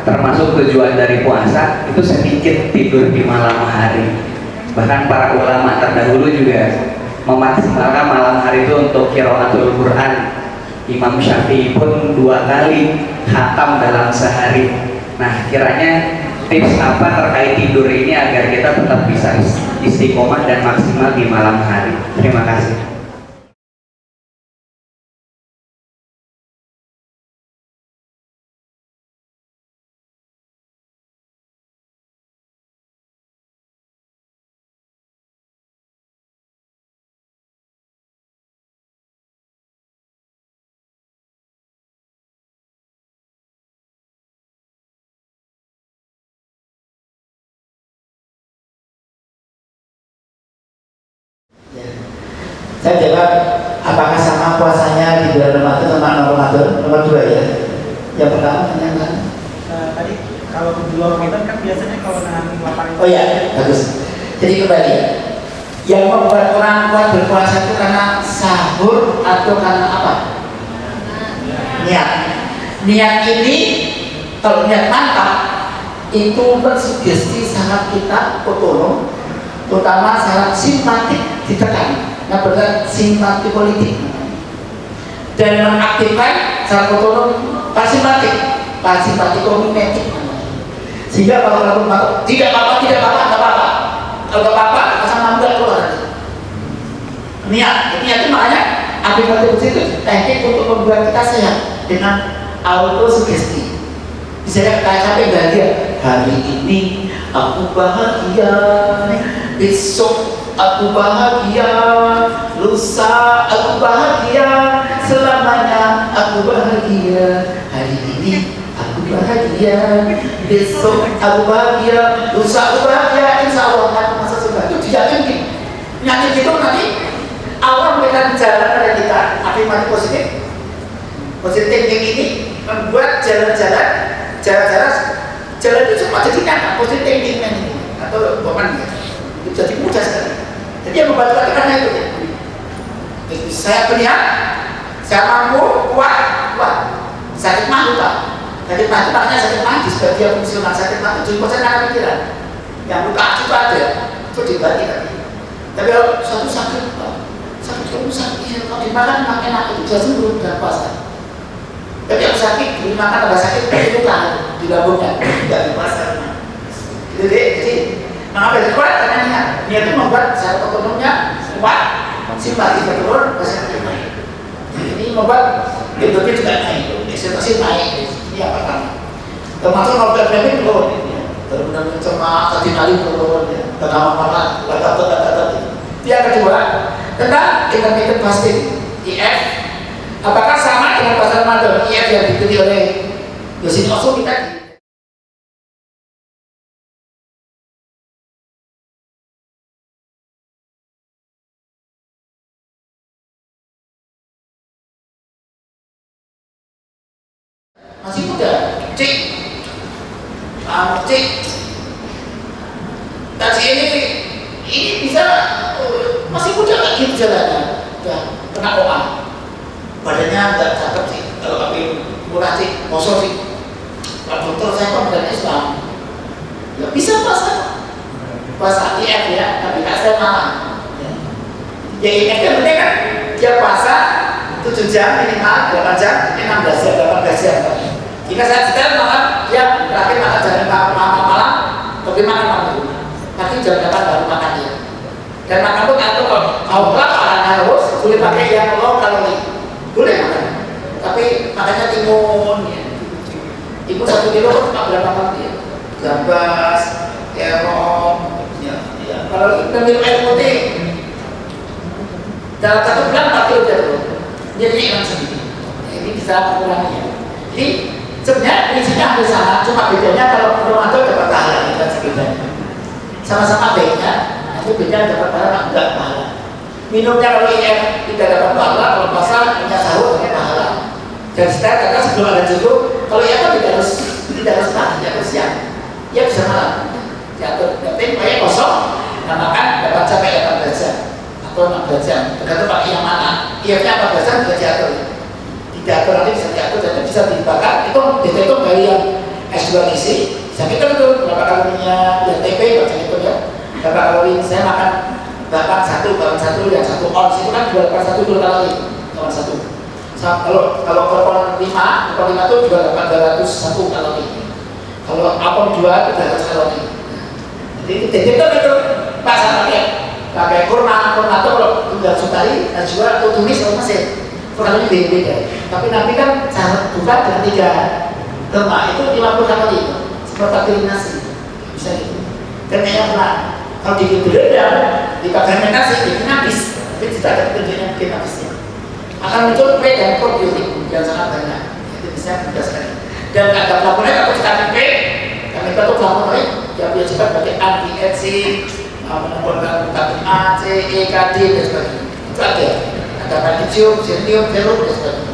termasuk tujuan dari puasa itu sedikit tidur di malam hari. Bahkan para ulama terdahulu juga memaksimalkan malam hari itu untuk qiraatul Quran. Imam Syafi'i pun 2 kali khatam dalam sehari. Nah, kiranya tips apa terkait tidur ini agar kita tetap bisa istiqomah dan maksimal di malam hari? Terima kasih. Saya jawab, apakah sama puasanya di bulan Ramadan sama Ramadan? Nomor 2 ya. Yang pertama pertanyaan Tadi kalau di luar Ramadan kan biasanya kalau nahan lapar itu. oh ya, bagus. Jadi kembali, yang membuat orang kuat berpuasa itu karena sahur atau karena apa? Niat. Niat ini kalau niat mantap itu bersugesti saraf kita otonom, terutama saraf simpatik ditekan. Nah, berarti simpati politik dan mengaktifkan saraf otonom parasimpatik kognitif, sehingga kalau tidak apa-apa, kalau nggak apa-apa, asal nambah keluar. Niat itu makanya afirmatif itu teknik untuk membuat kita sehat dengan auto sugesti. Misalnya kayak sampai bahagia, hari ini aku bahagia, besok aku bahagia, lusa aku bahagia, selamanya aku bahagia. Hari ini aku bahagia, besok aku bahagia, lusa aku bahagia. Insya Allah akan masa surga. Itu dijamin gitu. Nyanyi gitu nanti Allah memberikan jalan pada kita. Afirmasi positif, positif thinking ini membuat jalan-jalan itu semua jadi nyata. Positif thinking ini atau bukan itu jadi mudah sekali. Jadi yang membantu kita karena itu. Jadi saya berniat, saya mampu, kuat. Sakit mah lupa. Sakit mah itu makanya sakit mah di sebagian fungsional sakit mah itu juga karena pikiran. Yang luka itu ada, itu dibagi tadi. Tapi kalau suatu sakit Kalau sakit, kalau dimakan enak itu bisa sembuh dan puasa. Tapi yang sakit, dimakan tambah sakit, itu kan di lambungnya, tidak di puasa. Jadi mengapa itu kuat? Karena niat itu membuat sel otonomnya kuat, simpati berturun, kesehatan naik. Ini membuat endorfin juga naik, ekspektasi naik. Ini yang pertama. Termasuk noradrenalin turun, benar-benar cemas, adrenalin turun, tengah malam, kata-kata. Yang kedua, tentang intermittent fasting (IF). Apakah sama dengan puasa Ramadan (IF) yang diikuti oleh Yosin Osumi tadi? Masih muda, cik, taksi ini bisa masih muda nggak gitu jalannya, udah kena OA, badannya nggak cakep sih, kalau kami murah sih, kosong sih. Pak dokter saya kok bukan Islam, nggak bisa puasa IF ya, tapi nggak saya malah. Ya IF kan penting kan, dia puasa 7 jam minimal, 8 jam, 16 jam, 18 jam. Jika saya setel malam, ya terakhir makan jam 5 malam, bagaimana malam itu? Nanti jam 8 baru makan dia. Dan makan pun atau kalau orang harus boleh pakai yang low kalori, boleh makan. Tapi makannya timun, ya. Timun 1 kilo cuma berapa kalori dia? Gambas, terong, ya. Kalau kita minum air putih, dalam 1 bulan 4 kilo jatuh. Jadi yang sendiri. Ini bisa menguranginya. Jadi sebenarnya prinsipnya hampir sama, cuma bedanya kalau Ramadan dapat pahala dan sebagainya. Sama-sama baiknya, itu beda dapat pahala enggak pahala. Minumnya kalau IF tidak dapat pahala, kalau puasa hanya sahur dapat pahala. Dan setelah kata sebelum ada judul, kalau IF kan tidak harus pagi, tidak harus siang, ya bisa malam. Diatur, tapi kayak kosong, namakan dapat sampai 18 jam atau 16 jam, tergantung pakai yang mana. IF-nya 14 jam juga diatur. Diatur nanti bisa diatur, jadi bisa dibakar. Itu dihitung dari yang S2 isi. Saya hitung itu berapa kalorinya, yang TP baca itu ya. Berapa kalori saya makan bahkan satu yang 1 ons itu kan 281 kalori, kawan 1. Kalau korpon 5 itu juga 201 kalori. Kalau apon 2 itu 200 kalori. Jadi dihitung itu pas pakai kurma itu kalau tunggal sukari, najwa atau tumis atau mesin. Kalori beda-beda. Tapi nanti kan cara buka dengan 3 lemak itu 50 kalori. Seperti eliminasi bisa gitu. Dan yang pernah kalau digedel dipakai fermentasi bikin habis, tapi tidak ada tujuannya bikin habisnya. Akan muncul P dan probiotik yang sangat banyak. Itu bisa mudah sekali. Dan ada flavonoid atau vitamin P, kami itu flavonoid yang biasa pakai anti-aging, menambahkan vitamin A, C, E, K, D dan sebagainya. Itu ada magnesium, selenium, ferrum dan sebagainya.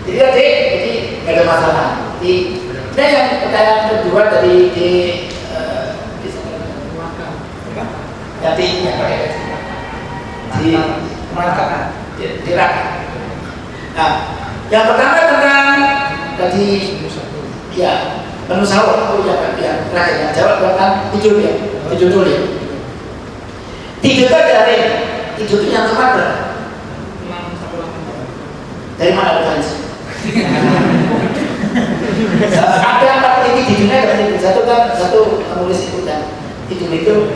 Jadi nggak ada masalah. Nah yang pertanyaan kedua dari di Raka. Nah, yang pertama tentang tadi ya menu sahur, yang terakhir yang jawab tentang tidur ya, tidur dulu ya. Tidur itu dari tidur itu yang tepat dari mana referensi? Ada 4 peneliti di dunia dari satu menulis itu dan itu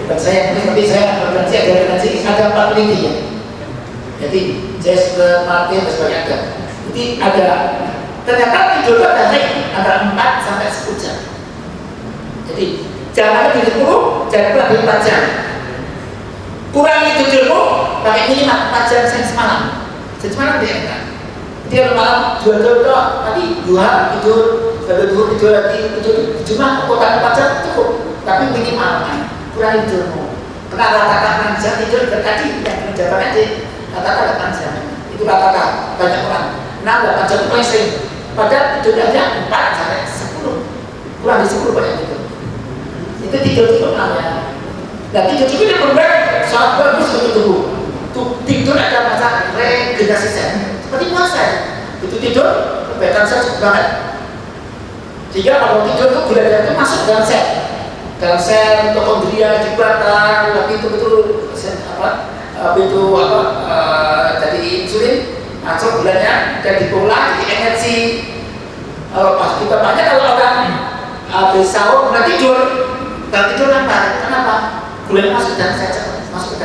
bukan saya tapi saya referensi ada 4 peneliti ya. Jadi Jasper, Martin dan sebagainya ada. Jadi ada ternyata tidur itu ada antara 4 sampai 10 jam. Jadi jangan lebih 10, jangan lebih 4 jam. Kurangi tidurmu pakai minimal 4 jam semalam. Semalam dia dia malam 2 jam tadi 2 tidur, tidur lagi tidur cuma kota 4 jam cukup, tapi minimal kan kurang tidurmu. Karena rata-rata 6 jam tidur tadi yang jawaban aja rata-rata 8 jam itu rata-rata banyak orang 6-8 jam paling sering. Padahal tidur aja 4 sampai 10 kurang di 10 banyak tidur. Itu tidur cukup namanya. Nah tidur cukup yang berbeda sangat bagus untuk tubuh. Tidur ada masa regenerasi sel. Seperti puasa, itu tidur perbaikan sel cukup banget. Jika kalau tidur itu gula darah itu masuk dalam sel mitokondria dibakar, tapi itu betul itu apa jadi insulin masuk gulanya dan diolah jadi energi. Pas kita banyak kalau orang habis sahur nggak tidur apa? Kenapa? Gulanya masuk ke dalam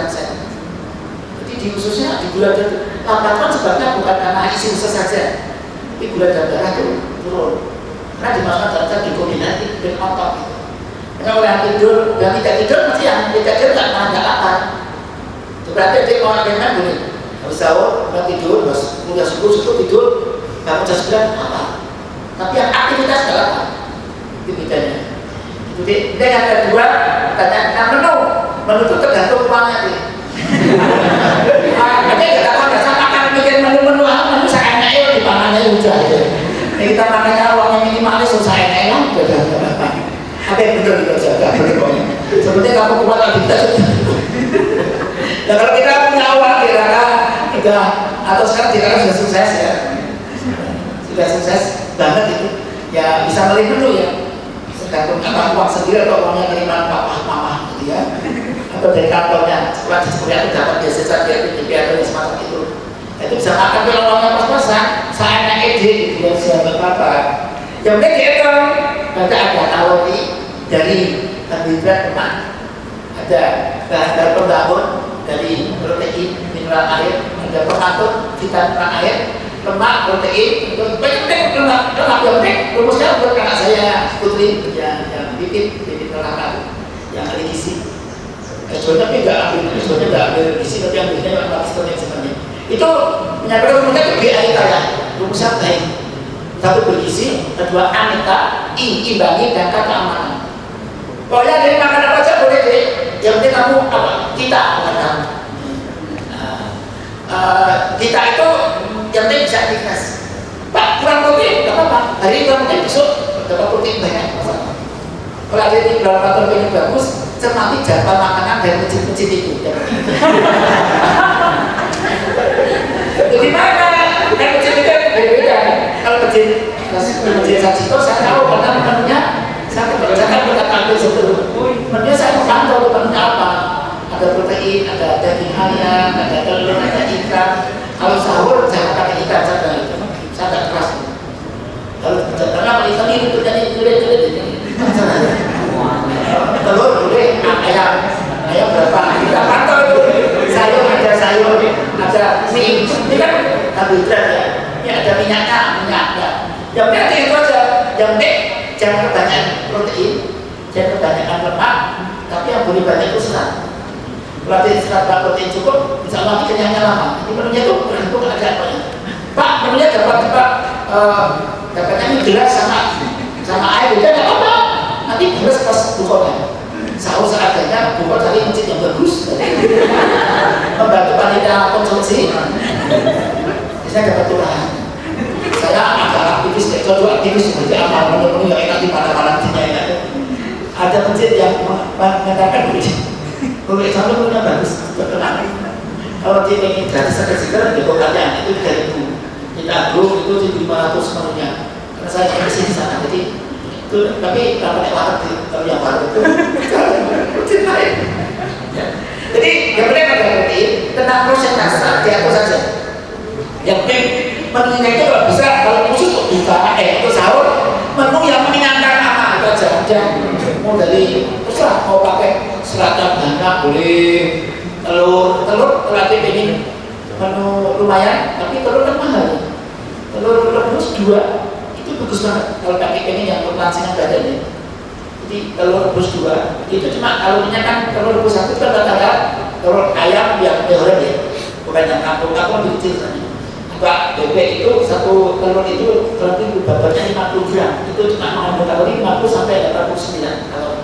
saya. Jadi di ususnya di gula lambat sebabnya bukan karena isi usus saja, tapi gula dalam darah itu turun. Karena dimasukkan dalam saya dikombinasi dengan otot. Karena orang yang tidak tidur mesti yang tidak tidur nggak lapar. Berarti dia mau makan boleh. Habis sahur nggak tidur, terus udah subuh tidur, bangun jam 9 apa? Tapi yang aktivitas nggak lapar. Itu bedanya. Jadi yang kedua katanya menu itu tergantung uangnya nih. Ada kita makan bikin menu saya enak di pangannya udah. Kita makannya uangnya minimalis saya enak udah. Apa yang benar kita jaga pokoknya. Seperti kamu kuat aktivitas. Nah kalau kita punya uang kita atau sekarang kita sudah sukses ya, sudah sukses banget itu ya bisa beli menu ya. Tergantung apa uang sendiri atau uangnya terima papa mama gitu ya, atau dari kantornya setelah di kuliah itu dapat beasiswa di atau semacam itu. Itu bisa makan kalau uangnya pas-pasan, saya naik gitu ya siapa apa. Yang penting dihitung, nanti ada kalori dari karbohidrat lemak, ada bahan pembangun dari protein, mineral air, ada pengatur vitamin air, lemak, protein, banyak lemak yang penting rumusnya buat anak saya Putri yang bikin olahraga yang ahli gizi. Tapi nggak ambil gizi, tapi yang bikinnya lemak yang sebenarnya itu menyampaikan rumusnya ke BAI kaya, rumusnya baik, satu bergizi, kedua aneka, imbangi dan keamanan. Pokoknya dari makan apa aja boleh deh, yang penting kamu apa? Kita bukan kamu. Kita itu yang penting bisa aktivitas. Pak kurang protein, nggak apa-apa. Hari ini kurang protein, besok dapat protein banyak. Kalau ada di bulan Ramadan pengen bagus, cermati jadwal makanan dari masjid-masjid itu. Di mana? Kan masjid itu beda-beda. Kalau masjid Sajito saya tahu karena menunya saya kebacakan berkata ambil sebelum. Menunya saya memantau menunya apa. Ada protein, ada daging ayam, ada telur, ada ikan. Kalau sahur jangan pakai ikan saja. Saya tak keras. Kalau karena ikan ini untuk jadi kulit ini. Telur boleh, ayam berapa? Kita pantau itu. Sayur ada mie. Ini kan karbohidrat ya. Ini ada minyak. Yang penting itu aja. Yang penting jangan kebanyakan protein, jangan kebanyakan lemak, tapi yang boleh banyak itu serat. Kalau serat protein cukup, insya Allah kenyangnya lama. Ini menunya itu bergantung keadaannya. Pak, menunya dapatnya ini gelas sama air juga nggak apa-apa. Nanti gelas pas bukannya. Sahur seadanya, bukan cari masjid yang bagus. Membantu panitia konsumsi. Saya dapat turahan. Saya agak aktivis, aktivis seperti apa menu-menu yang enak di mana-mana masjidnya enak. Ada masjid yang mengatakan boleh sampai punya bagus, terkenal. Kalau dia ingin gratis segar-segar, ya kalian itu 3.000. Kita bro itu 500 menunya. Karena saya ingin di sana, jadi itu tapi kalau warung kalau yang baru itu masjid lain. Jadi yang penting ada protein, tentang prosentase diatur saja. Yang penting menunya itu kalau bisa kalau khusus untuk buka untuk sahur menu yang mengenyangkan apa itu aja. Mau dari terserah mau pakai seratnya banyak boleh, telur relatif ini menu lumayan, tapi telur kan mahal. Telur rebus 2 itu bagus banget kalau pakai ini yang untuk lansingan badannya. Jadi telur rebus 2 itu cuma kalorinya kan telur rebus 1 kan rata-rata telur ayam yang dihoreng ya, bukan yang kampung lebih kecil sana. Pak bebek itu satu telur itu berarti bobotnya 50 gram, itu cuma mengandung kalori 50 sampai 89 kalori.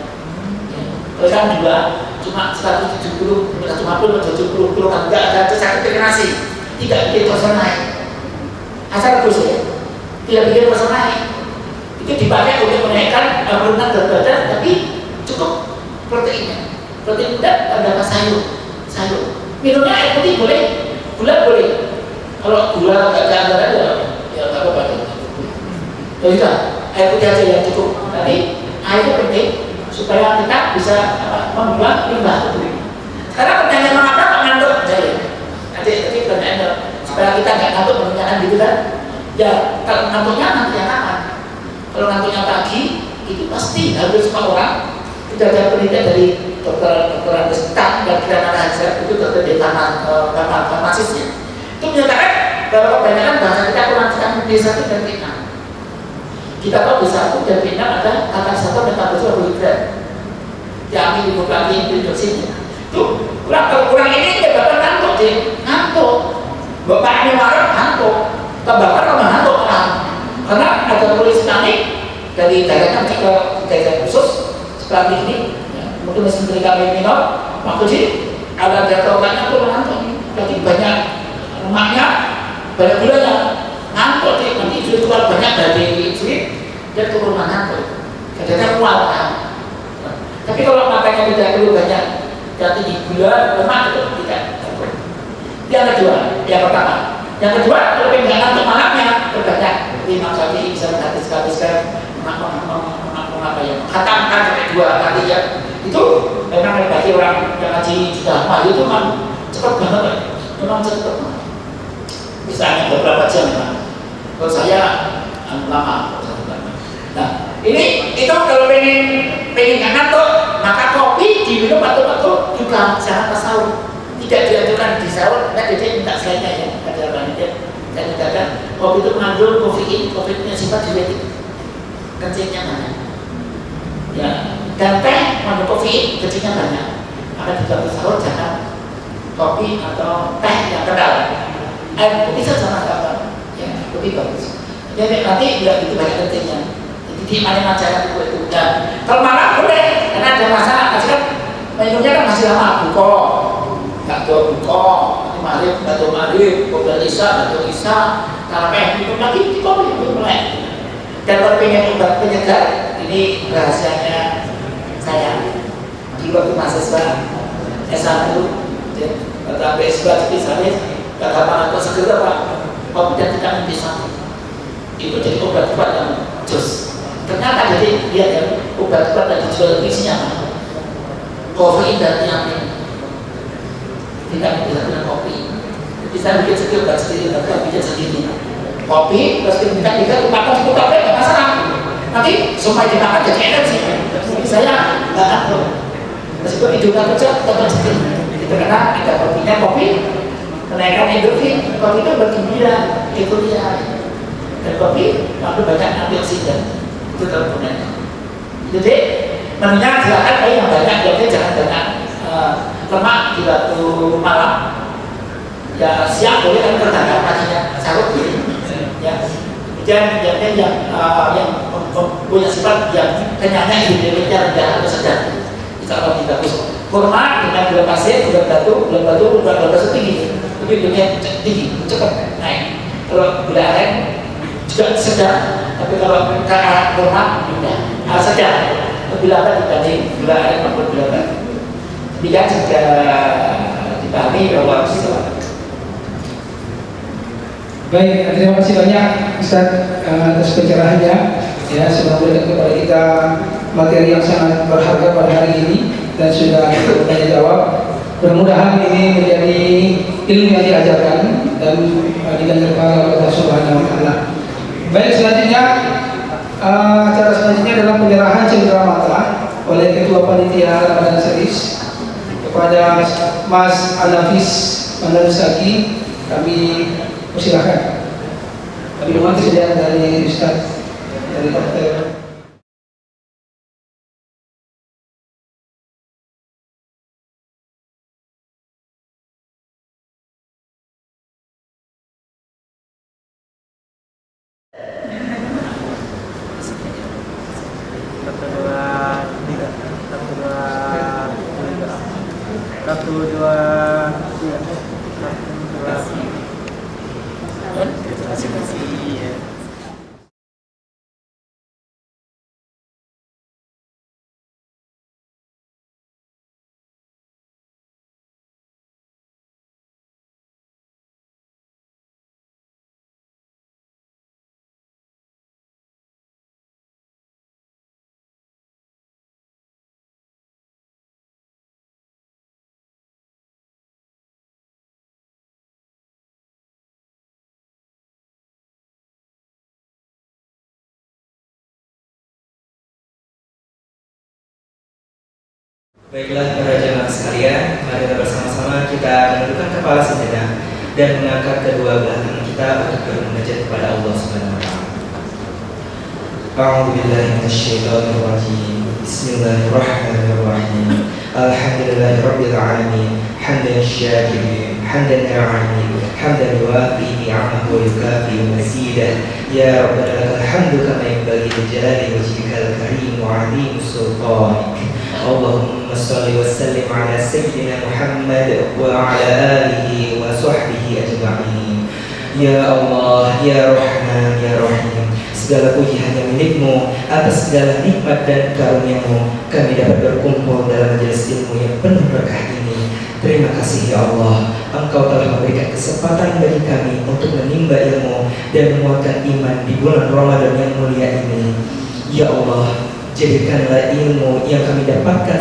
Kalau kan juga cuma 170, 150, 70 kan nggak ada sertifikasi, tidak bikin kolesterol naik. Asal rebus ya, tidak bikin kolesterol naik. Itu dipakai untuk menaikkan berat berat badan, tapi cukup proteinnya. Protein udah ada sayur. Minumnya air putih boleh, gula boleh. Kalau gula nggak ada ya nggak apa-apa. Ya sudah, air putih aja yang cukup. Tapi airnya penting supaya kita bisa membuat limbah. Sekarang pertanyaan mengapa ngantuk? Jadi kan? Ya kalau ngantuknya nanti yang kapan? Kalau ngantuknya pagi itu pasti hampir semua orang, tidak ada penelitian dari dokter Stan dan Kirana Hajar itu dokter di farmasisnya itu menyatakan bahwa kebanyakan bahasa kita kurang vitamin B1 dan B6. Kita tahu B1 dan B6 ada katarsata metabolisme karbohidrat, diambil hemoglobin hidroksidnya. Tuh kalau kurang ini ya bakal ngantuk deh, ngantuk. Bapaknya marah ngantuk, kebakar sama ngantuk karena ada polisitanik dari daerahnya ke daerah khusus seperti ini. Mungkin mesin kami minum, waktu sih ada jatuhkannya tuh ngantuk, jadi banyak lemaknya, banyak gulanya, ngantuk sih, nanti sudah keluar banyak dari sini, dia turun ngantuk, kadang-kadang mual kan. Tapi kalau makannya tidak perlu banyak, dan tinggi gula, lemak itu tidak ngantuk. Yang kedua, yang pertama, yang kedua kalau pengen ngantuk malamnya, berbanyak Imam Syafi'i bisa menghabiskan khatamkan sampai 2 kali ya. Itu memang bagi orang yang ngaji sudah lama itu memang cepat banget, memang cepat. Misalnya beberapa jam memang. Kalau saya lama. Nah ini itu kalau pengen ngantuk maka kopi diminum atau juga jangan pas sahur. Tidak dianjurkan di sahur, karena dia minta selainnya ya. Ada banyak dan dikatakan kopi itu mengandung kofeinnya sifat diuretik, kencingnya banyak. Ya. Dan teh mengandung kofein, kecilnya banyak. Maka di waktu sahur jangan kopi atau teh yang kental. Air putih saja apa? Ya, putih bagus. Jadi nanti tidak begitu banyak kecilnya. Jadi di mana acara itu. Dan kalau malam boleh, karena ada masalah. Masih kan minumnya kan masih lama buko, nggak tahu buko, maghrib, nggak tahu maghrib, kopi isya, nggak tahu isya. Kalau minum lagi di kopi mulai. Dan kalau pengen obat penyegar, ini rahasianya saya di waktu mahasiswa S1 kata BSB spesialis kata Pak Anto segera Pak kopi dan vitamin B1 itu jadi obat-obat yang jos. Ternyata jadi lihat ya obat-obat yang dijual isinya kofein dan tiamin tidak bisa dengan kopi. Jadi saya bikin sendiri obat sendiri atau bikin sendiri kopi terus kita makan cukup apa nggak masalah. Nanti semua dimakan jadi energi. Saya nggak takut. Meskipun hidupnya kecil, tetap sedih. Itu karena ada kopinya, kopi kenaikan endorfin. Kopi itu bergembira, euforia. Dan kopi lalu banyak antioksidan. Itu komponennya. Jadi menunya silakan yang banyak, jadi jangan banyak lemak di waktu malam. Ya siang boleh kan tertangkap paginya sahur boleh. Ya. Dan yang punya sifat yang kenyangnya hidupnya rendah atau sedang itu kalau tidak bagus. Kurma dengan gula pasir, gula batu tinggi, tapi hidupnya tinggi, cepat naik. Kalau gula aren juga sedang, tapi kalau ke arah kurma tidak, sedang lebih lambat dibanding gula aren maupun gula batu. Jika juga dipahami bahwa Baik, terima kasih banyak Ustaz atas pencerahannya. Ya, sudah memberikan kepada kita materi yang sangat berharga pada hari ini dan sudah bertanya jawab. Mudah-mudahan ini menjadi ilmu yang diajarkan dan didengarkan oleh Allah Subhanahu wa taala. Baik, selanjutnya acara selanjutnya adalah penyerahan cenderamata oleh Ketua Panitia Ramadan Series kepada Mas Anafis Mandalusaki. Kami silakan. Kami mohon kesediaan dari Ustaz dari Dr. Satu dua tiga. Baiklah para jemaah sekalian, mari kita bersama-sama kita menundukkan kepala sejenak dan mengangkat kedua belah tangan kita untuk bermunajat kepada Allah Subhanahu wa taala. A'udzu billahi minasyaitonir rajim. Bismillahirrahmanirrahim. Alhamdulillahirabbil alamin. Hamdan syakirin, hamdan na'imin, hamdan yuwafi ni'amahu wa yukafi mazidah. Ya Rabbana lakal hamdu kama yanbaghi li jalali wajhikal karim wa 'azimi sultanik. Allahumma salli wa sallim ala sayyidina Muhammad wa ala alihi wa sahbihi ajma'in. Ya Allah, Ya Rahman, Ya Rahim, segala puji hanya milik-Mu. Atas segala nikmat dan karunia-Mu kami dapat berkumpul dalam majelis ilmu yang penuh berkah ini. Terima kasih ya Allah, Engkau telah memberikan kesempatan bagi kami untuk menimba ilmu dan menguatkan iman di bulan Ramadan yang mulia ini. Ya Allah, jadikanlah ilmu yang kami dapatkan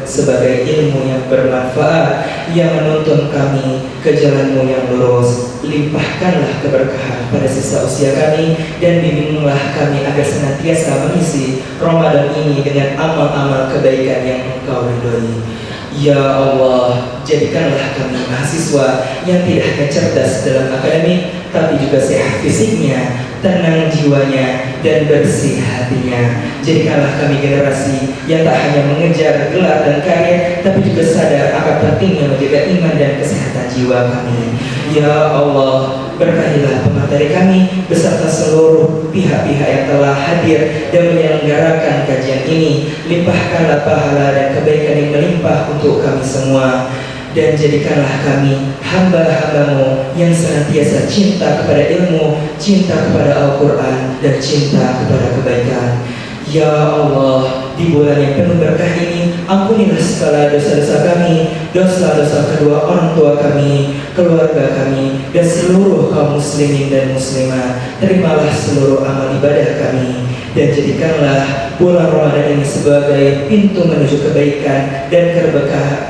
sebagai ilmu yang bermanfaat, yang menuntun kami ke jalan-Mu yang lurus. Limpahkanlah keberkahan pada sisa usia kami dan bimbinglah kami agar senantiasa mengisi Ramadan ini dengan amal-amal kebaikan yang Engkau ridhoi. Ya Allah, jadikanlah kami mahasiswa yang tidak hanya cerdas dalam akademik, tapi juga sehat fisiknya, tenang jiwanya, dan bersih hatinya. Jadikanlah kami generasi yang tak hanya mengejar gelar dan karir, tapi juga sadar akan pentingnya menjaga iman dan kesehatan jiwa kami. Ya Allah, berkahilah pemateri kami beserta seluruh pihak-pihak yang telah hadir dan menyelenggarakan kajian ini. Limpahkanlah pahala dan kebaikan yang melimpah untuk kami semua. Dan jadikanlah kami hamba-hamba-Mu yang senantiasa cinta kepada ilmu, cinta kepada Al-Quran, dan cinta kepada kebaikan. Ya Allah, di bulan yang penuh berkah ini, ampunilah segala dosa-dosa kami, dosa-dosa kedua orang tua kami, keluarga kami, dan seluruh kaum muslimin dan muslimat. Terimalah seluruh amal ibadah kami, dan jadikanlah bulan Ramadan ini sebagai pintu menuju kebaikan dan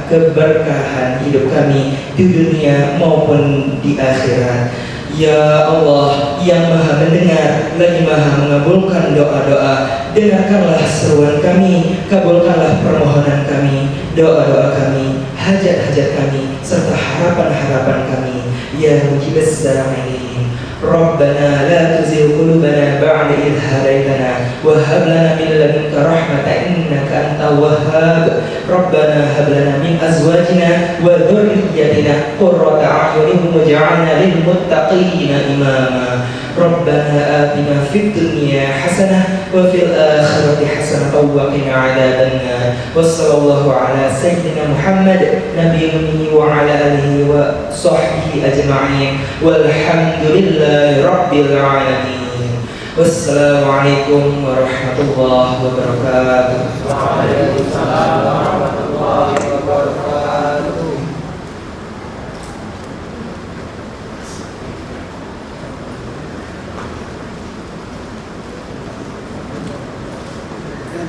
keberkahan hidup kami di dunia maupun di akhirat. Ya Allah yang maha mendengar lagi maha mengabulkan doa-doa, dengarkanlah seruan kami, kabulkanlah permohonan kami, doa-doa kami, hajat-hajat kami, serta harapan-harapan kami. Ya mujibas sa'ilin, Rabbana la tuzigh qulubana ba'da idh hadaytana wa hab lana min ladunka rahmatan innaka antal wahhab. Rabbana hab lana min azwajina wa dhurriyyatina qurrata a'yunin waj'alna lil muttaqina imama. Rabbana atina fid dunya hasanah wa fil akhirati hasanah wa qina 'adzabannar. Wassallallahu ala sayyidina Muhammad nabiyyi wa ala alihi wa sahbihi ajma'in. Walhamdulillahi rabbil alamin. Wassalamualaikum warahmatullahi wabarakatuh. Waalaikumsalam warahmatullahi wabarakatuh.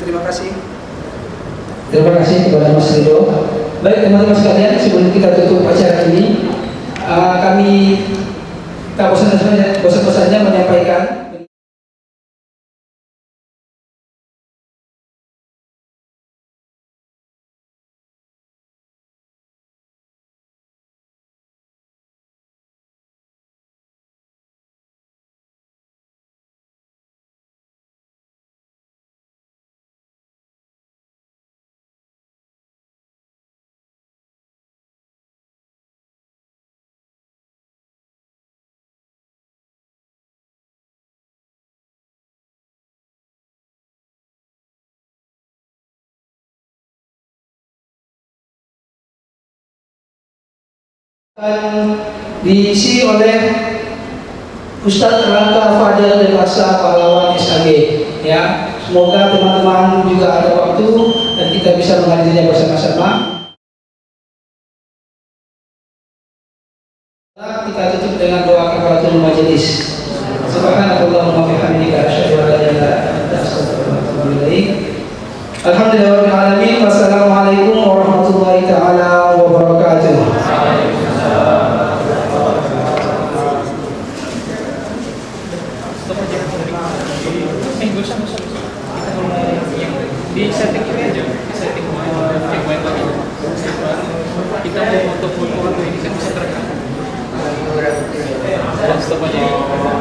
Terima kasih. Terima kasih kepada Mas Ridho. Baik teman-teman sekalian, sebelum kita tutup acara ini, kami tak bosan-bosannya menyampaikan diisi oleh Ustadz Rangga Fadil Dewasa Pahlawan SAG. Ya, semoga teman-teman juga ada waktu dan kita bisa menghadirinya bersama-sama. Kita tutup dengan doa kafaratul majelis. Subhanallahumma bihamdika asyhadu an la ilaha illa anta astaghfiruka wa atubu ilaik. Alhamdulillahirabbil alamin. Wassalamualaikum warahmatullahi taala wabarakatuh. Di setting ini aja, setting checkpoint lagi. untuk foto ini kan bisa terekam. Dan stop aja.